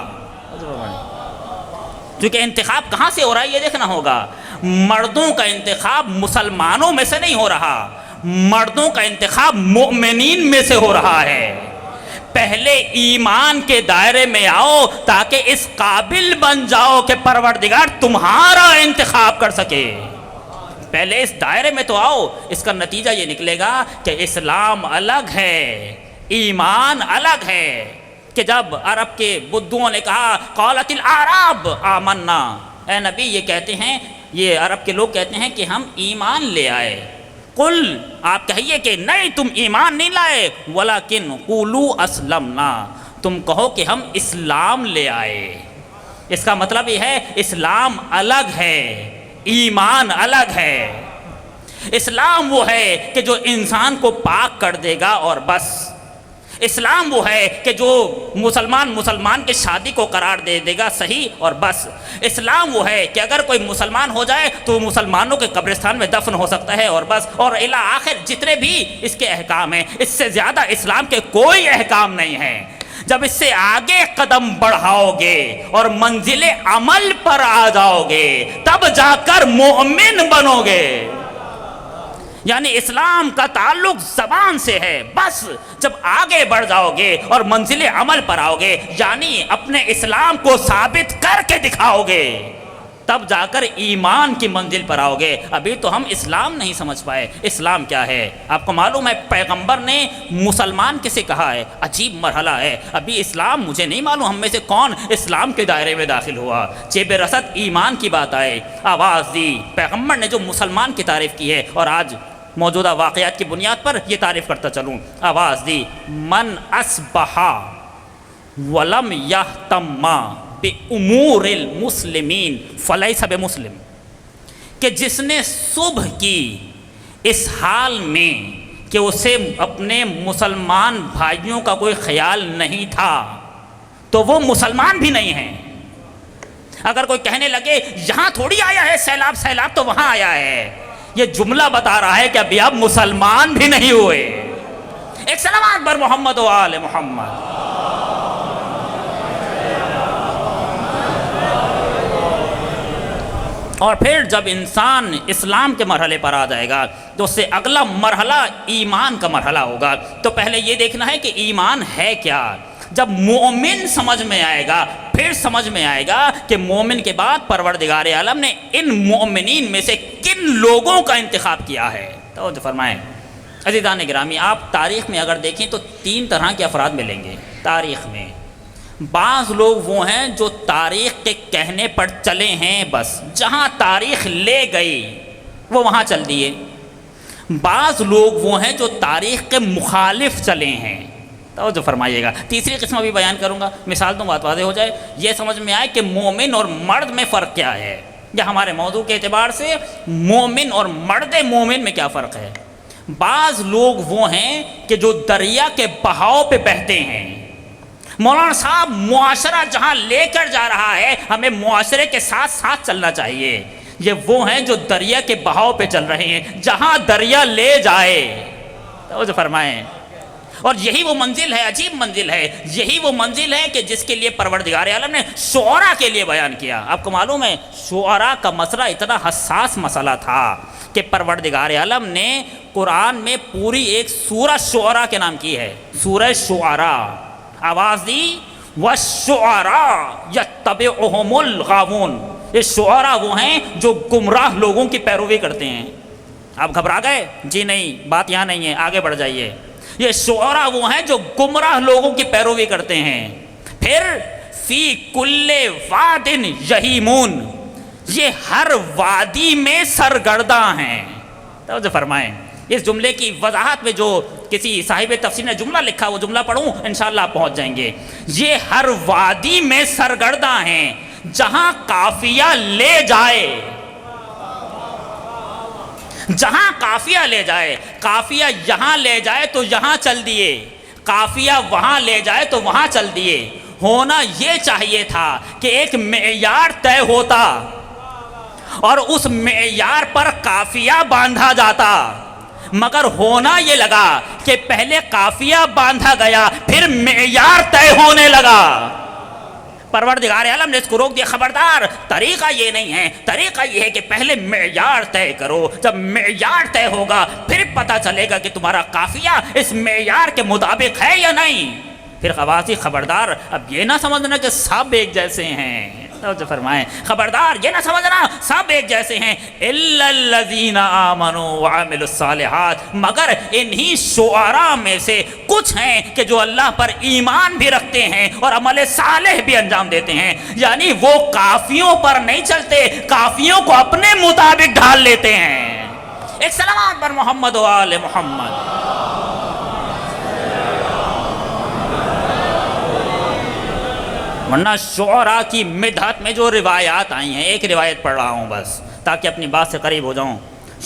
کیونکہ انتخاب کہاں سے ہو رہا ہے یہ دیکھنا ہوگا. مردوں کا انتخاب مسلمانوں میں سے نہیں ہو رہا, مردوں کا انتخاب مؤمنین میں سے ہو رہا ہے. پہلے ایمان کے دائرے میں آؤ تاکہ اس قابل بن جاؤ کہ پروردگار تمہارا انتخاب کر سکے. پہلے اس دائرے میں تو آؤ. اس کا نتیجہ یہ نکلے گا کہ اسلام الگ ہے, ایمان الگ ہے. کہ جب عرب کے بدھوں نے کہا قالت الاعراب آمنا, اے نبی یہ کہتے ہیں, یہ عرب کے لوگ کہتے ہیں کہ ہم ایمان لے آئے. قل, آپ کہیے کہ نہیں تم ایمان نہیں لائے, ولیکن قولوا اسلمنا, تم کہو کہ ہم اسلام لے آئے. اس کا مطلب یہ ہے اسلام الگ ہے, ایمان الگ ہے. اسلام وہ ہے کہ جو انسان کو پاک کر دے گا اور بس. اسلام وہ ہے کہ جو مسلمان کی شادی کو قرار دے دے گا صحیح اور بس. اسلام وہ ہے کہ اگر کوئی مسلمان ہو جائے تو مسلمانوں کے قبرستان میں دفن ہو سکتا ہے اور بس. اور الی آخر جتنے بھی اس کے احکام ہیں, اس سے زیادہ اسلام کے کوئی احکام نہیں ہیں. جب اس سے آگے قدم بڑھاؤ گے اور منزل عمل پر آ جاؤ گے تب جا کر مومن بنو گے. یعنی اسلام کا تعلق زبان سے ہے بس. جب آگے بڑھ جاؤ گے اور منزل عمل پر آؤ گے, یعنی اپنے اسلام کو ثابت کر کے دکھاؤ گے, تب جا کر ایمان کی منزل پر آؤ گے. ابھی تو ہم اسلام نہیں سمجھ پائے. اسلام کیا ہے آپ کو معلوم ہے؟ پیغمبر نے مسلمان کسے کہا ہے؟ عجیب مرحلہ ہے. ابھی اسلام مجھے نہیں معلوم ہم میں سے کون اسلام کے دائرے میں داخل ہوا. چیب رسد ایمان کی بات آئے, آواز دی. پیغمبر نے جو مسلمان کی تعریف کی ہے, اور آج موجودہ واقعات کی بنیاد پر یہ تعریف کرتا چلوں, آواز دی. من اصبح ولم یہتم بامور المسلمین فلیس بمسلم, کہ جس نے صبح کی اس حال میں کہ اسے اپنے مسلمان بھائیوں کا کوئی خیال نہیں تھا تو وہ مسلمان بھی نہیں ہے. اگر کوئی کہنے لگے یہاں تھوڑی آیا ہے سیلاب تو وہاں آیا ہے, یہ جملہ بتا رہا ہے کہ ابھی آپ مسلمان بھی نہیں ہوئے. ایک صلوات بر محمد و آل محمد. اور پھر جب انسان اسلام کے مرحلے پر آ جائے گا تو اس سے اگلا مرحلہ ایمان کا مرحلہ ہوگا. تو پہلے یہ دیکھنا ہے کہ ایمان ہے کیا. جب مومن سمجھ میں آئے گا پھر سمجھ میں آئے گا کہ مومن کے بعد پروردگار عالم نے ان مومنین میں سے کن لوگوں کا انتخاب کیا ہے. توجہ فرمائیں عزیزان گرامی، آپ تاریخ میں اگر دیکھیں تو 3 طرح کے افراد ملیں گے تاریخ میں۔ بعض لوگ وہ ہیں جو تاریخ کے کہنے پر چلے ہیں، بس جہاں تاریخ لے گئی وہ وہاں چل دیے۔ بعض لوگ وہ ہیں جو تاریخ کے مخالف چلے ہیں۔ توجہ فرمائیے گا، تیسری قسم ابھی بیان کروں گا، مثال تو بات واضح ہو جائے، یہ سمجھ میں آئے کہ مومن اور مرد میں فرق کیا ہے، یا ہمارے موضوع کے اعتبار سے مومن اور مرد مومن میں کیا فرق ہے۔ بعض لوگ وہ ہیں کہ جو دریا کے بہاؤ پہ بہتے ہیں۔ مولانا صاحب معاشرہ جہاں لے کر جا رہا ہے ہمیں معاشرے کے ساتھ ساتھ چلنا چاہیے، یہ وہ ہیں جو دریا کے بہاؤ پہ چل رہے ہیں، جہاں دریا لے جائے۔ توجہ فرمائیں، اور یہی وہ منزل ہے، عجیب منزل ہے، یہی وہ منزل ہے کہ جس کے لیے پروردگار عالم نے شعراء کے لیے بیان کیا۔ آپ کو معلوم ہے شعراء کا مسئلہ اتنا حساس مسئلہ تھا کہ پروردگار عالم نے قرآن میں پوری ایک سورہ شعراء کے نام کی ہے، سورہ شعراء، آواز دی وَالشُّعَرَاءُ يَتَّبِعُهُمُ الْغَاوُونَ۔ یہ شعراء وہ ہیں جو گمراہ لوگوں کی پیروی کرتے ہیں۔ آپ گھبرا گئے؟ جی نہیں، بات یہاں نہیں ہے، آگے بڑھ جائیے۔ یہ شعراء وہ ہیں جو گمراہ لوگوں کی پیروی کرتے ہیں۔ پھر فی کل واد یہیمون، یہ ہر وادی میں سرگرداں ہیں۔ توجہ فرمائیں، اس جملے کی وضاحت میں جو کسی صاحب تفسیر نے جملہ لکھا وہ جملہ پڑھوں انشاءاللہ آپ پہنچ جائیں گے۔ یہ ہر وادی میں سرگرداں ہیں، جہاں قافیہ لے جائے، جہاں قافیہ لے جائے، قافیہ یہاں لے جائے تو یہاں چل دیے، قافیہ وہاں لے جائے تو وہاں چل دیے۔ ہونا یہ چاہیے تھا کہ ایک معیار طے ہوتا اور اس معیار پر قافیہ باندھا جاتا، مگر ہونا یہ لگا کہ پہلے قافیہ باندھا گیا پھر معیار طے ہونے لگا۔ پروردگار عالم نے اس کو روک دیا، خبردار، طریقہ یہ نہیں ہے، طریقہ یہ ہے کہ پہلے معیار طے کرو، جب معیار طے ہوگا پھر پتہ چلے گا کہ تمہارا قافیہ اس معیار کے مطابق ہے یا نہیں۔ پھر خواصی خبردار، اب یہ نہ سمجھنا کہ سب ایک جیسے ہیں، توجہ فرمائیں، خبردار یہ نہ سمجھنا سب ایک جیسے ہیں، الا الذین آمنوا وعملوا الصالحات، مگر انہی شعراء میں سے کچھ ہیں کہ جو اللہ پر ایمان بھی رکھتے ہیں اور عمل صالح بھی انجام دیتے ہیں، یعنی وہ قافیوں پر نہیں چلتے، قافیوں کو اپنے مطابق ڈھال لیتے ہیں۔ ایک سلام پر محمد و آل محمد۔ ورنہ شعراء کی مدحت میں جو روایات آئی ہیں، ایک روایت پڑھ رہا ہوں بس تاکہ اپنی بات سے قریب ہو جاؤں،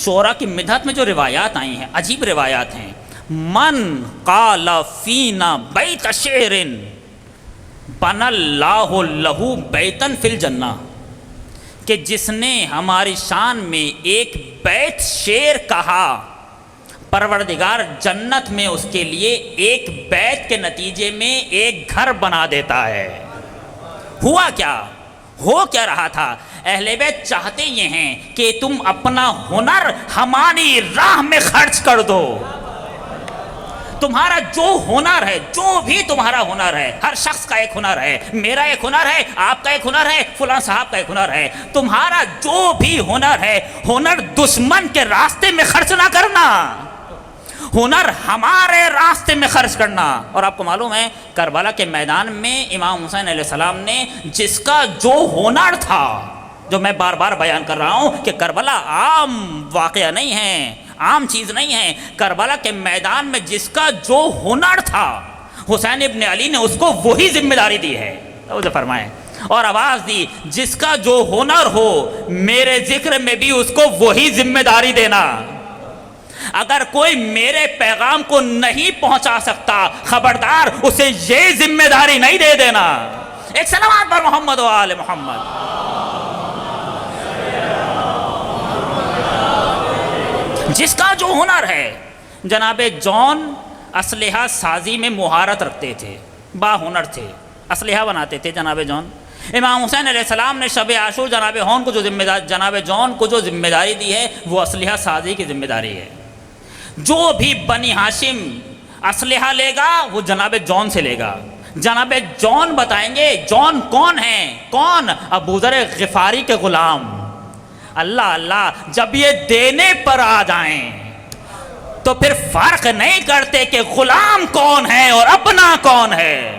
شعراء کی مدحت میں جو روایات آئی ہیں عجیب روایات ہیں۔ من قال فینا بیت شعر بنى اللہ لہ بیتا فی الجنہ، کہ جس نے ہماری شان میں ایک بیت شعر کہا، پروردگار جنت میں اس کے لیے ایک بیت کے نتیجے میں ایک گھر بنا دیتا ہے۔ ہوا کیا؟ ہو کیا رہا تھا؟ اہل بیت چاہتے یہ ہیں کہ تم اپنا ہنر ہماری راہ میں خرچ کر دو۔ تمہارا جو ہنر ہے، جو بھی تمہارا ہنر ہے، ہر شخص کا ایک ہنر ہے، میرا ایک ہنر ہے، آپ کا ایک ہنر ہے، فلاں صاحب کا ایک ہنر ہے، تمہارا جو بھی ہنر ہے، ہنر دشمن کے راستے میں خرچ نہ کرنا، ہنر ہمارے راستے میں خرچ کرنا۔ اور آپ کو معلوم ہے کربلا کے میدان میں امام حسین علیہ السلام نے جس کا جو ہنر تھا، جو میں بار بار بیان کر رہا ہوں کہ کربلا عام واقعہ نہیں ہے، عام چیز نہیں ہے، کربلا کے میدان میں جس کا جو ہنر تھا حسین ابن علی نے اس کو وہی ذمہ داری دی ہے۔ توجہ فرمائیں، اور آواز دی جس کا جو ہنر ہو میرے ذکر میں بھی اس کو وہی ذمہ داری دینا۔ اگر کوئی میرے پیغام کو نہیں پہنچا سکتا، خبردار اسے یہ ذمہ داری نہیں دے دینا۔ ایک سلام پر محمد و آل محمد۔ جس کا جو ہنر ہے، جناب جون اسلحہ سازی میں مہارت رکھتے تھے، با ہنر تھے، اسلحہ بناتے تھے جناب جون۔ امام حسین علیہ السلام نے شب عاشور جناب جون کو جو ذمہ داری دی ہے وہ اسلحہ سازی کی ذمہ داری ہے۔ جو بھی بنی ہاشم اسلحہ لے گا وہ جناب جون سے لے گا۔ جناب جون بتائیں گے جون کون ہیں؟ کون؟ ابو ذر غفاری کے غلام۔ اللہ اللہ، جب یہ دینے پر آ جائیں، تو پھر فرق نہیں کرتے کہ غلام کون ہے اور اپنا کون ہے۔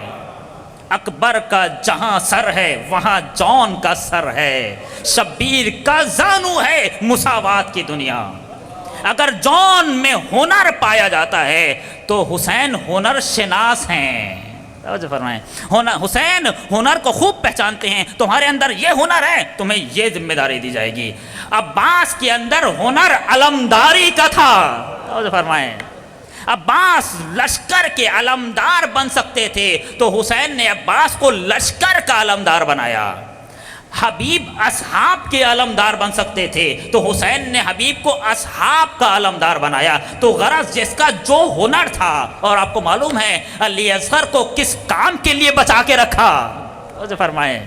اکبر کا جہاں سر ہے وہاں جون کا سر ہے، شبیر کا زانو ہے مساوات کی دنیا۔ اگر جون میں ہنر پایا جاتا ہے تو حسین ہنر شناس ہیں۔ فرمائیں حسین ہنر کو خوب پہچانتے ہیں، تمہارے اندر یہ ہنر ہے تمہیں یہ ذمہ داری دی جائے گی۔ عباس کے اندر ہنر علمداری کا تھا، فرمائیں عباس لشکر کے علمدار بن سکتے تھے تو حسین نے عباس کو لشکر کا علمدار بنایا۔ حبیب اصحاب کے علمدار بن سکتے تھے تو حسین نے حبیب کو اصحاب کا علمدار بنایا۔ تو غرض جس کا جو ہنر تھا، اور آپ کو معلوم ہے علی اصغر کو کس کام کے لیے بچا کے رکھا، فرمائیں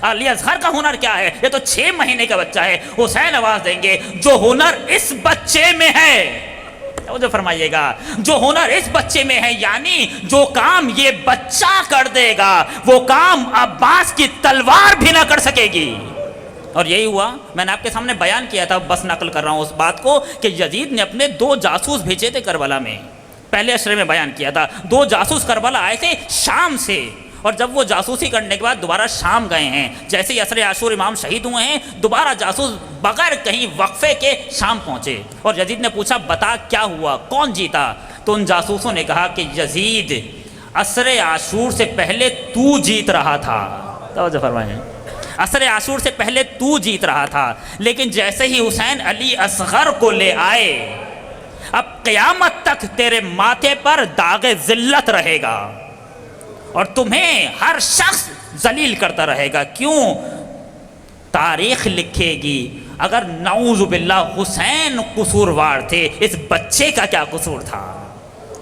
علی اصغر کا ہنر کیا ہے؟ یہ تو 6 مہینے کا بچہ ہے۔ حسین آواز دیں گے جو ہنر اس بچے میں ہے، جو فرمائیے گا جو ہنر اس بچے میں ہے، یعنی جو کام یہ بچہ کر دے گا وہ کام عباس کی تلوار بھی نہ کر سکے گی۔ اور یہی ہوا، میں نے آپ کے سامنے بیان کیا تھا، بس نقل کر رہا ہوں اس بات کو، کہ یزید نے اپنے 2 جاسوس بھیجے تھے کربلا میں، پہلے اشرے میں بیان کیا تھا۔ 2 جاسوس کربلا آئے تھے شام سے، اور جب وہ جاسوسی کرنے کے بعد دوبارہ شام گئے ہیں، جیسے ہی عصر عاشور امام شہید ہوئے ہیں دوبارہ جاسوس بغیر کہیں وقفے کے شام پہنچے، اور یزید نے پوچھا بتا کیا ہوا، کون جیتا؟ تو ان جاسوسوں نے کہا کہ یزید عصر عاشور سے پہلے تو جیت رہا تھا، توجہ فرمائیں عصر عاشور سے پہلے تو جیت رہا تھا، لیکن جیسے ہی حسین علی اصغر کو لے آئے اب قیامت تک تیرے ماتھے پر داغ ذلت رہے گا اور تمہیں ہر شخص ذلیل کرتا رہے گا۔ کیوں؟ تاریخ لکھے گی اگر نعوذ باللہ حسین قصوروار تھے، اس بچے کا کیا قصور تھا؟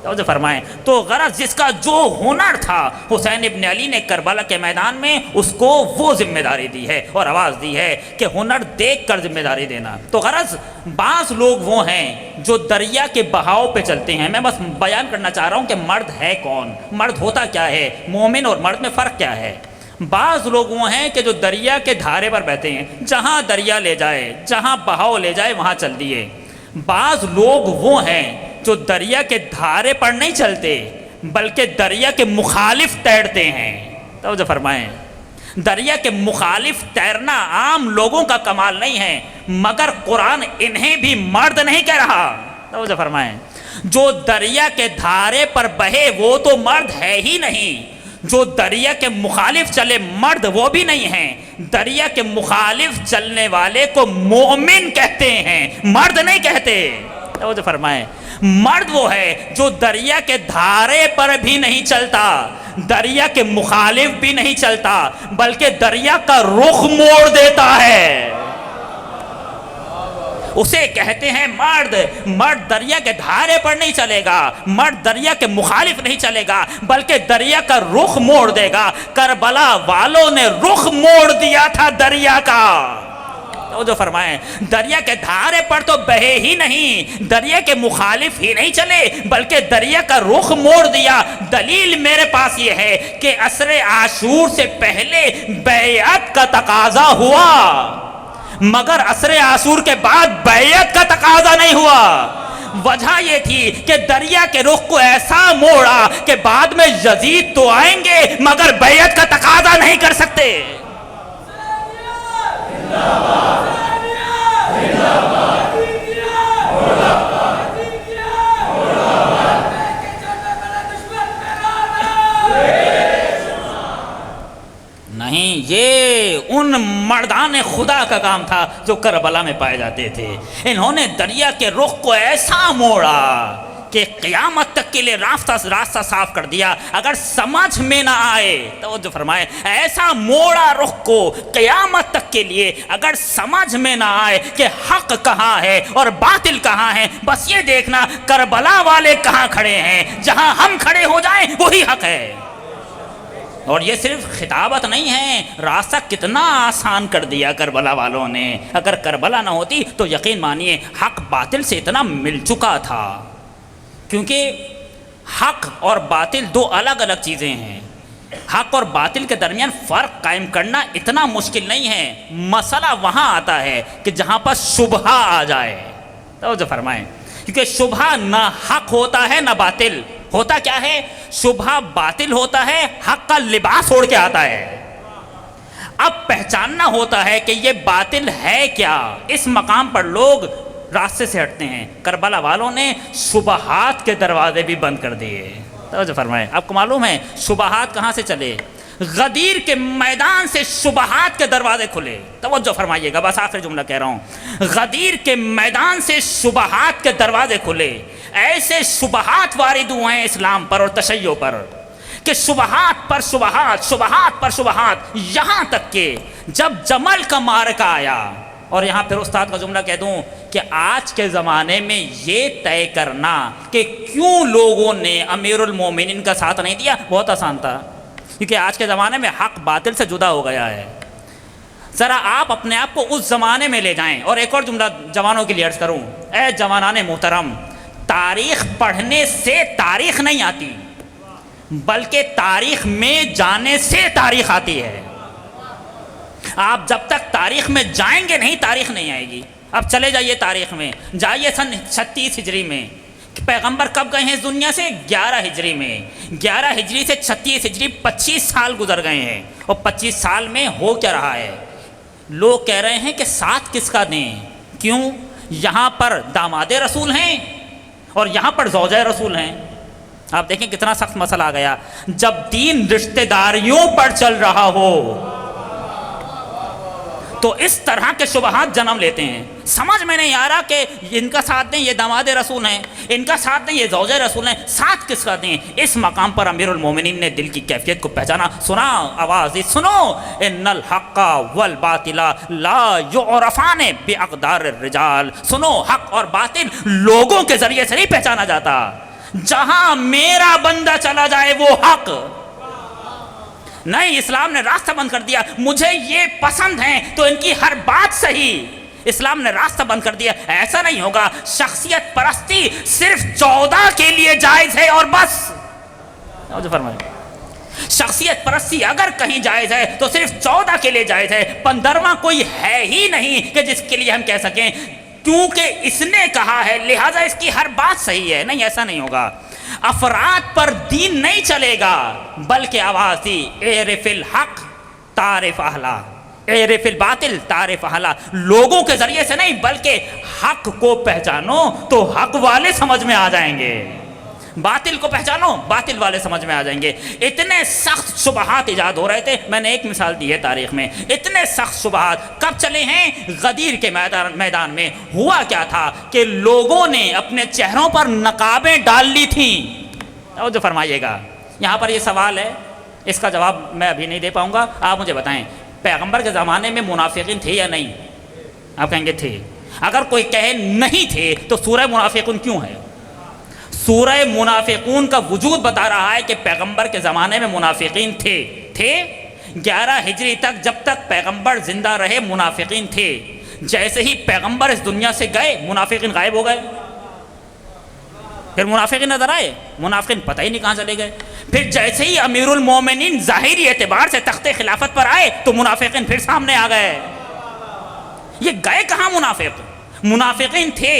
توجہ فرمائیں۔ تو غرض جس کا جو ہنر تھا حسین ابن علی نے کربلا کے میدان میں اس کو وہ ذمہ داری دی ہے اور آواز دی ہے کہ ہنر دیکھ کر ذمہ داری دینا۔ تو غرض بعض لوگ وہ ہیں جو دریا کے بہاؤ پہ چلتے ہیں۔ میں بس بیان کرنا چاہ رہا ہوں کہ مرد ہے کون، مرد ہوتا کیا ہے، مومن اور مرد میں فرق کیا ہے۔ بعض لوگ وہ ہیں کہ جو دریا کے دھارے پر بیٹھے ہیں، جہاں دریا لے جائے، جہاں بہاؤ لے جائے وہاں چل دیے۔ بعض لوگ وہ ہیں جو دریا کے دھارے پر نہیں چلتے بلکہ دریا کے مخالف تیرتے ہیں۔ توجہ فرمائیں، دریا کے مخالف تیرنا عام لوگوں کا کمال نہیں ہے، مگر قرآن انہیں بھی مرد نہیں کہہ رہا۔ توجہ فرمائیں، جو دریا کے دھارے پر بہے وہ تو مرد ہے ہی نہیں، جو دریا کے مخالف چلے مرد وہ بھی نہیں ہیں۔ دریا کے مخالف چلنے والے کو مومن کہتے ہیں، مرد نہیں کہتے۔ توجہ فرمائیں، مرد وہ ہے جو دریا کے دھارے پر بھی نہیں چلتا، دریا کے مخالف بھی نہیں چلتا، بلکہ دریا کا رخ موڑ دیتا ہے، اسے کہتے ہیں مرد۔ مرد دریا کے دھارے پر نہیں چلے گا، مرد دریا کے مخالف نہیں چلے گا بلکہ دریا کا رخ موڑ دے گا۔ کربلا والوں نے رخ موڑ دیا تھا دریا کا۔ جو فرمائیں دریا کے دھارے پر تو بہے ہی نہیں، دریا کے مخالف ہی نہیں چلے بلکہ دریا کا رخ موڑ دیا۔ دلیل میرے پاس یہ ہے کہ عصر عاشور سے پہلے بیعت کا تقاضا ہوا مگر عصر عاشور کے بعد بیعت کا تقاضا نہیں ہوا۔ وجہ یہ تھی کہ دریا کے رخ کو ایسا موڑا کہ بعد میں یزید تو آئیں گے مگر بیعت کا تقاضا نہیں کر سکتے۔ نہیں، یہ ان مردان خدا کا کام تھا جو کربلا میں پائے جاتے تھے۔ انہوں نے دریا کے رخ کو ایسا موڑا کہ قیامت تک کے لیے راستہ صاف کر دیا۔ اگر سمجھ میں نہ آئے، توجہ فرمائے، ایسا موڑا رخ کو قیامت تک کے لیے، اگر سمجھ میں نہ آئے کہ حق کہاں ہے اور باطل کہاں ہے، بس یہ دیکھنا کربلا والے کہاں کھڑے ہیں، جہاں ہم کھڑے ہو جائیں وہی حق ہے۔ اور یہ صرف خطابت نہیں ہے، راستہ کتنا آسان کر دیا کربلا والوں نے۔ اگر کربلا نہ ہوتی تو یقین مانیے حق باطل سے اتنا مل چکا تھا، کیونکہ حق اور باطل 2 الگ الگ چیزیں ہیں۔ حق اور باطل کے درمیان فرق قائم کرنا اتنا مشکل نہیں ہے، مسئلہ وہاں آتا ہے کہ جہاں پر شبہہ آ جائے۔ توجہ فرمائیں، کیونکہ شبہ نہ حق ہوتا ہے نہ باطل ہوتا. کیا ہے؟ شبہ باطل ہوتا ہے، حق کا لباس اوڑھ کے آتا ہے. اب پہچاننا ہوتا ہے کہ یہ باطل ہے کیا. اس مقام پر لوگ راستے سے ہٹتے ہیں. کربلا والوں نے شبہات کے دروازے بھی بند کر دیے. توجہ فرمائیں. آپ کو معلوم ہے شبہات کہاں سے چلے؟ غدیر کے میدان سے شبہات کے دروازے کھلے. توجہ فرمائیے گا، بس آخری جملہ کہہ رہا ہوں. غدیر کے میدان سے شبہات کے دروازے کھلے. ایسے شبہات وارد ہوئے ہیں اسلام پر اور تشیع پر کہ شبہات پر شبہات، شبہات پر شبہات، یہاں تک کہ جب جمل کا معرکہ آیا. اور یہاں پھر استاد کا جملہ کہہ دوں کہ آج کے زمانے میں یہ طے کرنا کہ کیوں لوگوں نے امیر المومنین کا ساتھ نہیں دیا بہت آسان تھا، کیونکہ آج کے زمانے میں حق باطل سے جدا ہو گیا ہے. ذرا آپ اپنے آپ کو اس زمانے میں لے جائیں. اور ایک اور جملہ جوانوں کے لیے عرض کروں. اے جوانان محترم، تاریخ پڑھنے سے تاریخ نہیں آتی، بلکہ تاریخ میں جانے سے تاریخ آتی ہے. آپ جب تک تاریخ میں جائیں گے نہیں، تاریخ نہیں آئے گی. اب چلے جائیے تاریخ میں، جائیے سن 36 ہجری میں. پیغمبر کب گئے ہیں اس دنیا سے؟ 11 ہجری میں. 11 ہجری سے 36 ہجری 25 سال گزر گئے ہیں. اور 25 سال میں ہو کیا رہا ہے؟ لوگ کہہ رہے ہیں کہ ساتھ کس کا دیں؟ کیوں؟ یہاں پر داماد رسول ہیں اور یہاں پر زوجہ رسول ہیں. آپ دیکھیں کتنا سخت مسئلہ آ گیا. جب دین رشتہ داریوں پر چل رہا ہو تو اس طرح کے شبہات جنم لیتے ہیں. سمجھ میں نہیں آ رہا کہ ان کا ساتھ دیں یہ داماد رسول ہیں، ان کا ساتھ دیں یہ زوجہ رسول ہیں، ساتھ کس کا دیں؟ اس مقام پر امیر المومنین نے دل کی کیفیت کو پہچانا. سنا آواز سنو، ان الحق والباطل لا یعرفان باقدار الرجال. سنو، حق اور باطل لوگوں کے ذریعے سے نہیں پہچانا جاتا. جہاں میرا بندہ چلا جائے وہ حق نہیں. اسلام نے راستہ بند کر دیا. مجھے یہ پسند ہیں تو ان کی ہر بات صحیح. اسلام نے راستہ بند کر دیا. ایسا نہیں ہوگا. شخصیت پرستی صرف 14 کے لیے جائز ہے اور بس. شخصیت پرستی اگر کہیں جائز ہے تو صرف 14 کے لیے جائز ہے. 15واں کوئی ہے ہی نہیں کہ جس کے لیے ہم کہہ سکیں کیونکہ اس نے کہا ہے لہذا اس کی ہر بات صحیح ہے. نہیں، ایسا نہیں ہوگا. افراد پر دین نہیں چلے گا، بلکہ آواز دی اعرف الحق تعرف اہلا، اعرف الباطل تعرف اہلا. لوگوں کے ذریعے سے نہیں بلکہ حق کو پہچانو تو حق والے سمجھ میں آ جائیں گے. باطل کو پہچانو، باطل والے سمجھ میں آ جائیں گے. اتنے سخت شبہات ایجاد ہو رہے تھے. میں نے ایک مثال دی ہے تاریخ میں. اتنے سخت شبہات کب چلے ہیں؟ غدیر کے میدان میں. ہوا کیا تھا کہ لوگوں نے اپنے چہروں پر نقابیں ڈال لی تھیں. جو فرمائیے گا، یہاں پر یہ سوال ہے، اس کا جواب میں ابھی نہیں دے پاؤں گا. آپ مجھے بتائیں پیغمبر کے زمانے میں منافقین تھے یا نہیں؟ آپ کہیں گے تھے. اگر کوئی کہے نہیں تھے تو سورہ منافقون کیوں ہے؟ سورہ منافقون کا وجود بتا رہا ہے کہ پیغمبر کے زمانے میں منافقین تھے. 11 ہجری تک جب تک پیغمبر زندہ رہے منافقین تھے. جیسے ہی پیغمبر اس دنیا سے گئے منافقین غائب ہو گئے. پھر منافقین نظر آئے، منافقین پتہ ہی نہیں کہاں چلے گئے. پھر جیسے ہی امیر المومنین ظاہری اعتبار سے تخت خلافت پر آئے تو منافقین پھر سامنے آ گئے. یہ گئے کہاں منافق؟ منافقین تھے،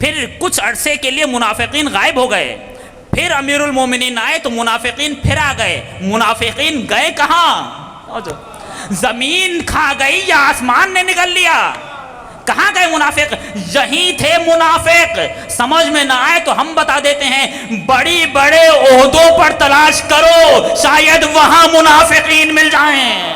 پھر کچھ عرصے کے لیے منافقین غائب ہو گئے. پھر امیر المومنین آئے تو منافقین پھر آ گئے. منافقین گئے کہاں؟ زمین کھا گئی یا آسمان نے نگل لیا؟ کہاں گئے منافق؟ یہیں تھے منافق. سمجھ میں نہ آئے تو ہم بتا دیتے ہیں، بڑی بڑے عہدوں پر تلاش کرو، شاید وہاں منافقین مل جائیں.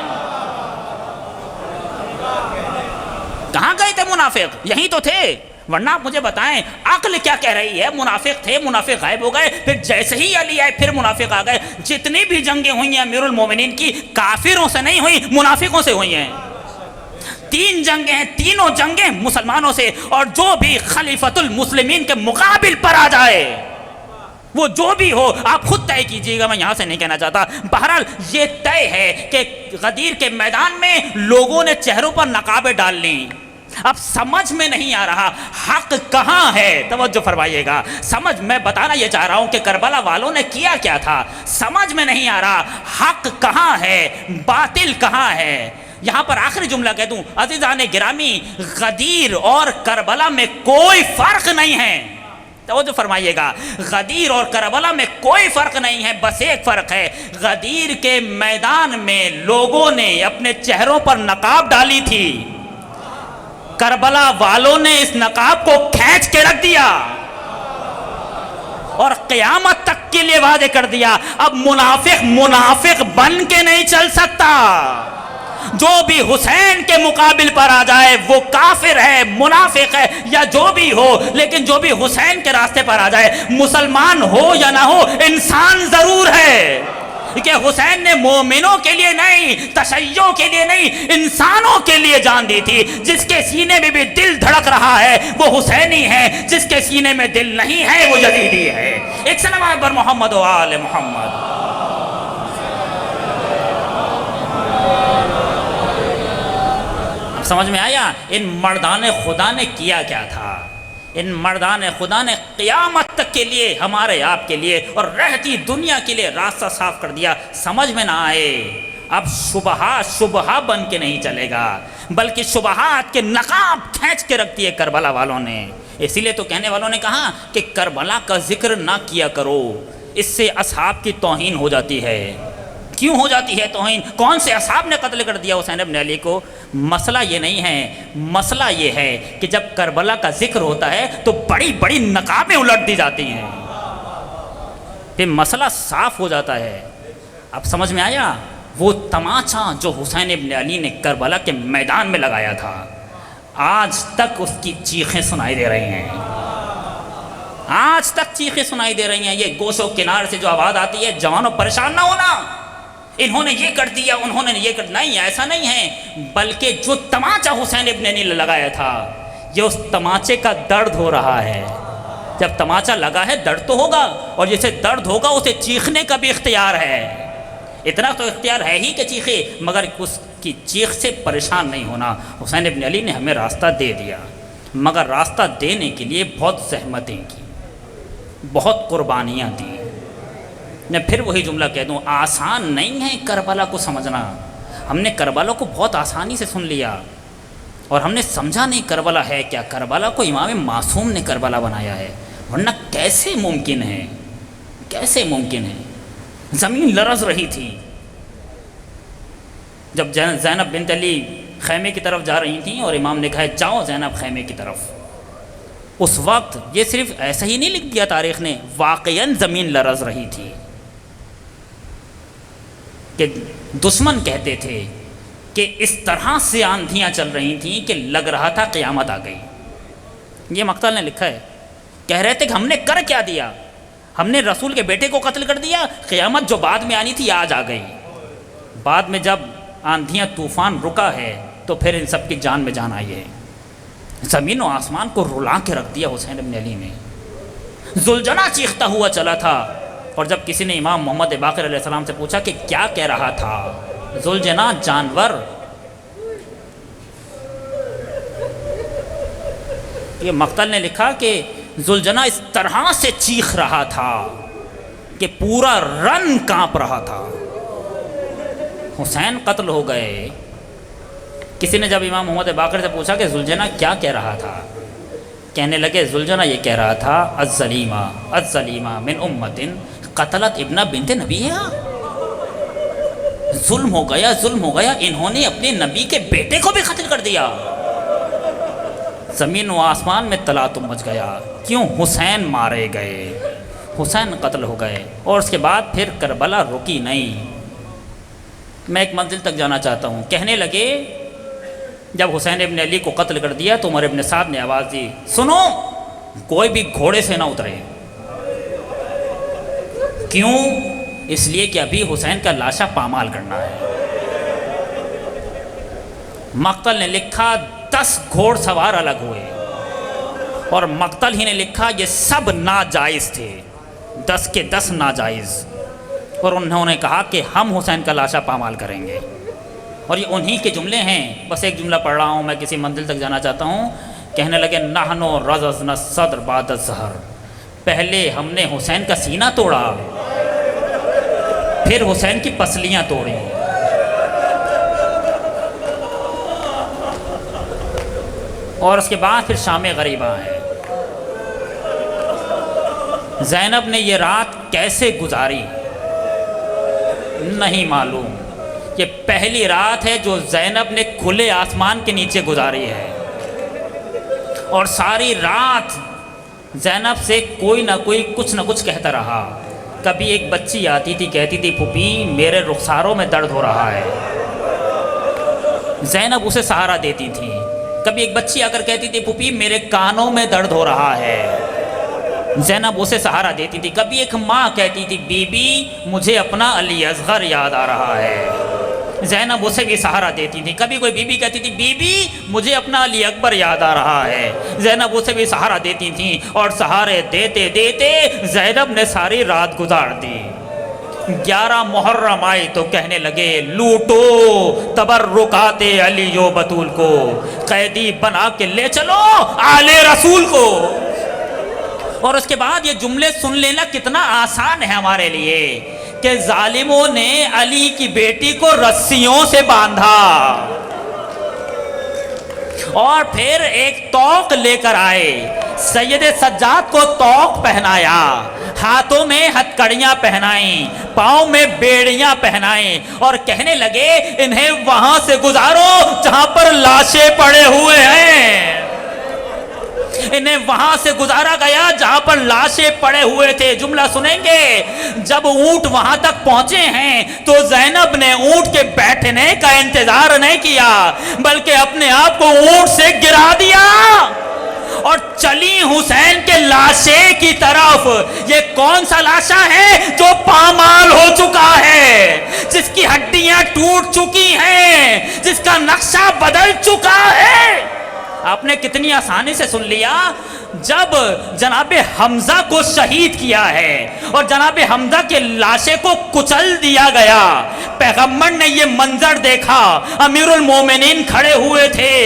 کہاں گئے تھے منافق؟ یہیں تو تھے. ورنہ آپ مجھے بتائیں عقل کیا کہہ رہی ہے؟ منافق تھے، منافق غائب ہو گئے. پھر جیسے ہی علی آئے پھر منافق آ گئے. جتنی بھی جنگیں ہوئی ہیں امیر المومنین کی کافروں سے نہیں ہوئی، منافقوں سے ہوئی ہیں. 3 جنگیں ہیں، تینوں جنگیں مسلمانوں سے. اور جو بھی خلیفۃ المسلمین کے مقابل پر آ جائے وہ جو بھی ہو آپ خود طے کیجیے گا، میں یہاں سے نہیں کہنا چاہتا. بہرحال یہ طے ہے کہ غدیر کے میدان میں لوگوں نے چہروں پر نقابیں ڈال لیں. اب سمجھ میں نہیں آ رہا حق کہاں ہے. توجہ فرمائیے گا. میں بتانا یہ چاہ رہا ہوں کہ کربلا والوں نے کیا کیا تھا. سمجھ میں نہیں آ رہا حق کہاں ہے، باطل کہاں ہے. یہاں پر آخری جملہ کہہ دوں عزیزان گرامی، غدیر اور کربلا میں کوئی فرق نہیں ہے. توجہ فرمائیے گا، غدیر اور کربلا میں کوئی فرق نہیں ہے، بس ایک فرق ہے، غدیر کے میدان میں لوگوں نے اپنے چہروں پر نقاب ڈالی تھی، کربلا والوں نے اس نقاب کو کھینچ کے رکھ دیا اور قیامت تک کے لیے وعدے کر دیا، اب منافق بن کے نہیں چل سکتا، جو بھی حسین کے مقابل پر آ جائے وہ کافر ہے، منافق ہے یا جو بھی ہو، لیکن جو بھی حسین کے راستے پر آ جائے، مسلمان ہو یا نہ ہو، انسان ضرور ہے، کہ حسین نے مومنوں کے لیے نہیں، تشیعوں کے لیے نہیں، انسانوں کے لیے جان دی تھی، جس کے سینے میں بھی دل دھڑک رہا ہے وہ حسینی ہے، جس کے سینے میں دل نہیں ہے وہ یزیدی ہے۔ ایک صلوات بر محمد و آل محمد۔ سمجھ میں آیا ان مردان خدا نے کیا کیا تھا؟ ان مردان خدا نے قیامت تک کے لیے، ہمارے آپ کے لیے اور رہتی دنیا کے لیے راستہ صاف کر دیا۔ سمجھ میں نہ آئے، اب شبہہ بن کے نہیں چلے گا، بلکہ شبہات کے نقاب کھینچ کے رکھ دیے کربلا والوں نے۔ اسی لیے تو کہنے والوں نے کہا کہ کربلا کا ذکر نہ کیا کرو، اس سے اصحاب کی توہین ہو جاتی ہے۔ کیوں ہو جاتی ہے توہین؟ کون سے اصحاب نے قتل کر دیا حسین ابن علی کو؟ مسئلہ یہ نہیں ہے، مسئلہ یہ ہے کہ جب کربلا کا ذکر ہوتا ہے تو بڑی بڑی نقابیں الٹ دی جاتی ہیں، پھر مسئلہ صاف ہو جاتا ہے۔ اب سمجھ میں آیا؟ وہ تماچا جو حسین ابن علی نے کربلا کے میدان میں لگایا تھا، آج تک اس کی چیخیں سنائی دے رہی ہیں، آج تک چیخیں سنائی دے رہی ہیں۔ یہ گوش و کنار سے جو آواز آتی ہے، جوانوں پریشان نہ ہونا، انہوں نے یہ کر دیا، انہوں نے یہ کر، نہیں، ایسا نہیں ہے، بلکہ جو تماچا حسین ابن علی نے لگایا تھا، یہ اس تماچے کا درد ہو رہا ہے۔ جب تماچا لگا ہے درد تو ہوگا، اور جسے درد ہوگا اسے چیخنے کا بھی اختیار ہے، اتنا تو اختیار ہے ہی کہ چیخے، مگر اس کی چیخ سے پریشان نہیں ہونا۔ حسین ابن علی نے ہمیں راستہ دے دیا، مگر راستہ دینے کے لیے بہت زحمتیں کی، بہت قربانیاں دیں۔ میں پھر وہی جملہ کہہ دوں، آسان نہیں ہے کربلا کو سمجھنا۔ ہم نے کربلا کو بہت آسانی سے سن لیا اور ہم نے سمجھا نہیں کربلا ہے کیا۔ کربلا کو امام معصوم نے کربلا بنایا ہے، ورنہ کیسے ممکن ہے، کیسے ممکن ہے؟ زمین لرز رہی تھی جب زینب بنت علی خیمے کی طرف جا رہی تھیں اور امام نے کہا جاؤ زینب خیمے کی طرف۔ اس وقت یہ صرف ایسا ہی نہیں لکھ دیا تاریخ نے، واقعاً زمین لرز رہی تھی کہ دشمن کہتے تھے کہ اس طرح سے آندھیاں چل رہی تھیں کہ لگ رہا تھا قیامت آ گئی۔ یہ مقتل نے لکھا ہے، کہہ رہے تھے کہ ہم نے کر کیا دیا، ہم نے رسول کے بیٹے کو قتل کر دیا، قیامت جو بعد میں آنی تھی آج آ گئی۔ بعد میں جب آندھیاں طوفان رکا ہے تو پھر ان سب کی جان میں جان آئی ہے۔ زمین و آسمان کو رلا کے رکھ دیا حسین ابن علی نے۔ ذوالجناح چیختا ہوا چلا تھا، اور جب کسی نے امام محمد باقر علیہ السلام سے پوچھا کہ کیا کہہ رہا تھا، ذوالجناح جانور، یہ مقتل نے لکھا کہ ذوالجناح اس طرح سے چیخ رہا تھا کہ پورا رن کانپ رہا تھا۔ حسین قتل ہو گئے۔ کسی نے جب امام محمد باقر سے پوچھا کہ ذوالجناح کیا کہہ رہا تھا، کہنے لگے ذوالجناح یہ کہہ رہا تھا الظلیمہ الظلیمہ من امت قتلت ابن بنت نبیہا، ظلم ہو گیا، ظلم ہو گیا، انہوں نے اپنے نبی کے بیٹے کو بھی قتل کر دیا۔ زمین و آسمان میں تلاطم مچ گیا، کیوں؟ حسین مارے گئے، حسین قتل ہو گئے، اور اس کے بعد پھر کربلا رکی نہیں۔ میں ایک منزل تک جانا چاہتا ہوں۔ کہنے لگے جب حسین ابن علی کو قتل کر دیا تو عمر ابن سعد نے آواز دی سنو، کوئی بھی گھوڑے سے نہ اترے۔ کیوں؟ اس لیے کہ ابھی حسین کا لاشا پامال کرنا ہے۔ مقتل نے لکھا 10 گھوڑ سوار الگ ہوئے، اور مقتل ہی نے لکھا یہ سب ناجائز تھے، 10 کے 10 ناجائز، اور انہوں نے کہا کہ ہم حسین کا لاشا پامال کریں گے۔ اور یہ انہی کے جملے ہیں، بس ایک جملہ پڑھ رہا ہوں، میں کسی منزل تک جانا چاہتا ہوں۔ کہنے لگے نحنو رززنا الصدر بعد الظہر، پہلے ہم نے حسین کا سینہ توڑا، پھر حسین کی پسلیاں توڑی، اور اس کے بعد پھر شام غریبہ ہے۔ زینب نے یہ رات کیسے گزاری نہیں معلوم. یہ پہلی رات ہے جو زینب نے کھلے آسمان کے نیچے گزاری ہے، اور ساری رات زینب سے کوئی نہ کوئی کچھ نہ کچھ کہتا رہا. کبھی ایک بچی آتی تھی، کہتی تھی پھوپھی میرے رخساروں میں درد ہو رہا ہے، زینب اسے سہارا دیتی تھی. کبھی ایک بچی آ کر کہتی تھی پھوپھی میرے کانوں میں درد ہو رہا ہے، زینب اسے سہارا دیتی تھی. کبھی ایک ماں کہتی تھی بی بی مجھے اپنا علی اصغر یاد آ رہا ہے، زینب اسے بھی سہارا دیتی تھی. کبھی کوئی بی بی کہتی تھی بی بی مجھے اپنا علی اکبر یاد آ رہا ہے، زینب اسے بھی سہارا دیتی تھیں. اور سہارے دیتے دیتے زینب نے ساری رات گزار دی. 11 محرم آئی تو کہنے لگے لوٹو تبرکات علی و بطول کو، قیدی بنا کے لے چلو آل رسول کو. اور اس کے بعد یہ جملے سن لینا کتنا آسان ہے ہمارے لیے کہ ظالموں نے علی کی بیٹی کو رسیوں سے باندھا اور پھر ایک توق لے کر آئے، سید سجاد کو توق پہنایا، ہاتھوں میں ہتھکڑیاں پہنائیں، پاؤں میں بیڑیاں پہنائیں، اور کہنے لگے انہیں وہاں سے گزارو جہاں پر لاشیں پڑے ہوئے ہیں. انہیں وہاں سے گزارا گیا جہاں پر لاشیں پڑے ہوئے تھے. جملہ سنیں گے، جب اونٹ وہاں تک پہنچے ہیں تو زینب نے اونٹ کے بیٹھنے کا انتظار نہیں کیا بلکہ اپنے آپ کو اونٹ سے گرا دیا اور چلی حسین کے لاشے کی طرف. یہ کون سا لاشا ہے جو پامال ہو چکا ہے، جس کی ہڈیاں ٹوٹ چکی ہیں، جس کا نقشہ بدل چکا ہے. آپ نے کتنی آسانی سے سن لیا. جب جناب حمزہ کو شہید کیا ہے اور جناب حمزہ کے لاشے کو کچل دیا گیا، پیغمبر نے یہ منظر دیکھا، امیر المومنین کھڑے ہوئے تھے،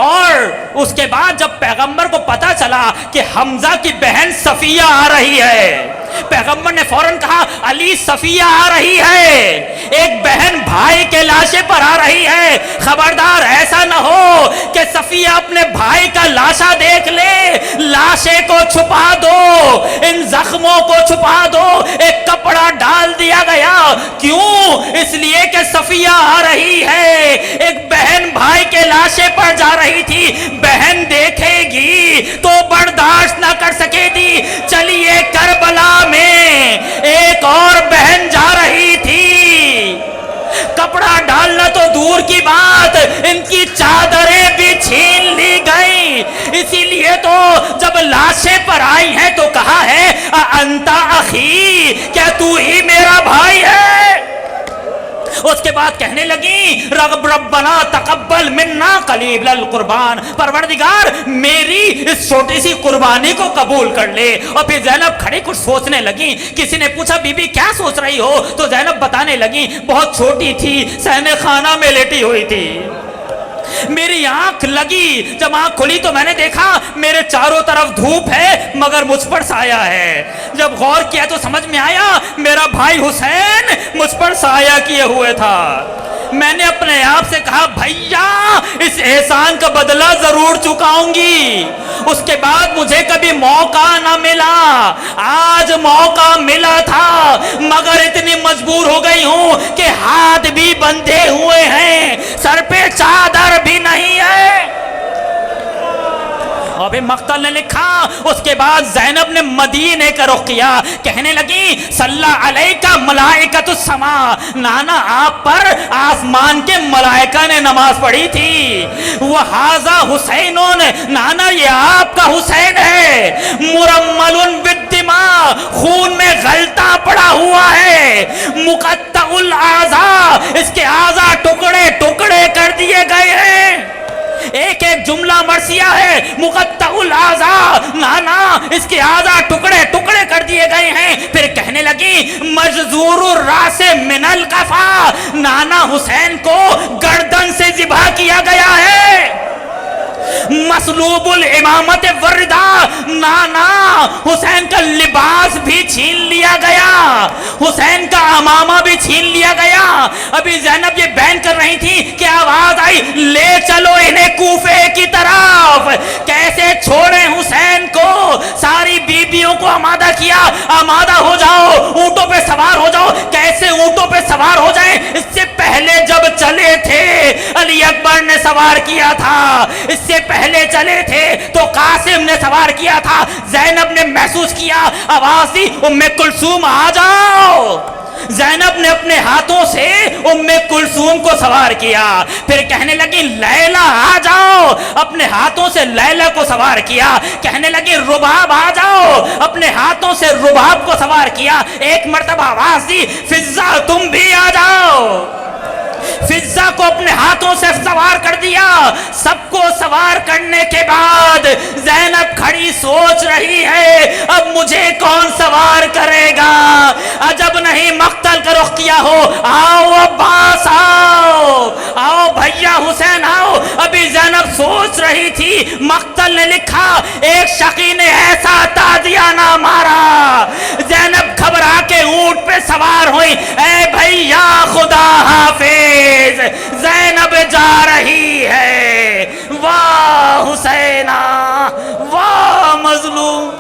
اور اس کے بعد جب پیغمبر کو پتا چلا کہ حمزہ کی بہن صفیہ آ رہی ہے، پیغمبر نے فوراً کہا علی صفیہ آ رہی ہے، ایک بہن بھائی کے لاشے پر آ رہی ہے، خبردار ایسا نہ ہو کہ صفیہ اپنے بھائی کا لاشا دیکھ لے، لاشے کو چھپا دو، ان زخموں کو چھپا دو. ایک کپڑا ڈال دیا گیا. کیوں؟ اس لیے کہ صفیہ آ رہی ہے. ایک بہن بھائی کے لاشے پر جا رہی تھی، بہن دیکھے گی تو برداشت نہ کر سکے گی. چلیے کربلا میں ایک اور بہن جا رہی تھی، کپڑا ڈالنا تو دور کی بات، ان کی چادریں بھی چھین لی گئی. اسی لیے تو جب لاشیں پر آئی ہیں تو کہا ہے انت اخی، کیا تو ہی میرا بھائی ہے؟ اس کے بعد کہنے لگی رب ربنا تقبل منا قلیل القربان، پروردگار میری اس چھوٹی سی قربانی کو قبول کر لے. اور پھر زینب کھڑی کچھ سوچنے لگی. کسی نے پوچھا بی بی کیا سوچ رہی ہو؟ تو زینب بتانے لگی بہت چھوٹی تھی، صحن خانہ میں لیٹی ہوئی تھی، میری آنکھ لگی، جب آنکھ کھلی تو میں نے دیکھا میرے چاروں طرف دھوپ ہے مگر مجھ پر سایہ ہے. جب غور کیا تو سمجھ میں آیا میرا بھائی حسین مجھ پر سایہ کیے ہوئے تھا. میں نے اپنے آپ سے کہا بھیا اس احسان کا بدلہ ضرور چکاؤں گی. اس کے بعد مجھے کبھی موقع نہ ملا، آج موقع ملا تھا مگر اتنی مجبور ہو گئی ہوں کہ ہاتھ بھی بندھے ہوئے ہیں، سر پہ چادر بھی نہیں ہے. اور پھر مقتل نے لکھا اس کے بعد زینب نے مدینے کا رخ کیا، کہنے لگی صلی علیکہ ملائکۃ السماء، نانا آپ پر آسمان کے ملائکہ نے نماز پڑھی تھی. وہذا حسینون، نانا یہ آپ کا حسین ہے، مرمل بالدماء، خون میں غلطہ پڑا ہوا ہے، مقطع الاعضاء، اس کے اعضاء ٹکڑے ٹکڑے کر دیے گئے ہیں. ایک ایک جملہ مرثیہ ہے، مقطع الاعضاء، نانا اس کے اعضاء ٹکڑے ٹکڑے کر دیے گئے ہیں. پھر کہنے لگی مجزور الراس من القفا، نانا حسین کو گردن سے ذبح کیا گیا ہے. مسلوب الامامت والرداء، نانا حسین کا لباس بھی چھین لیا گیا، حسین کا امامہ بھی چھین لیا گیا. ابھی زینب یہ بیان کر رہی تھی کہ آواز آئی لے چلو انہیں کوفے کی طرف. کیسے چھوڑیں حسین کو؟ ساری بیبیوں کو آمادہ کیا, آمادہ ہو جاؤ, اونٹوں پہ سوار ہو جاؤ. کیسے اونٹوں پہ سوار ہو جائیں؟ اس سے پہلے جب چلے تھے علی اکبر نے سوار کیا تھا, اس سے پہلے چلے تھے تو قاسم نے سوار کیا تھا. زینب نے محسوس کیا, آواز دی ام کلثوم آ جاؤ. زینب نے اپنے ہاتھوں سے ام کلثوم کو سوار کیا. پھر کہنے لگی لیلا آ جاؤ, اپنے ہاتھوں سے لیلا کو سوار کیا. کہنے لگی رباب آ جاؤ, اپنے ہاتھوں سے رباب کو سوار کیا. ایک مرتبہ آواز دی فضہ تم بھی آ جاؤ. فضہ کو اپنے ہاتھوں سے سوار کر دیا. سب کو سوار کرنے کے بعد زینب کھڑی سوچ رہی ہے اب مجھے کون سوار کرے گا. عجب نہیں مقتل کا رخ کیا ہو. آؤ عباس آؤ, آؤ بھیا حسین آؤ. ابھی زینب سوچ رہی تھی, مقتل نے لکھا ایک شقی نے ایسا تادیانہ مارا. زینب گھبرا کے اونٹ پہ سوار ہوئی. اے بھیا خدا حافظ, زینب جا رہی ہے. واہ حسینہ, واہ مظلوم.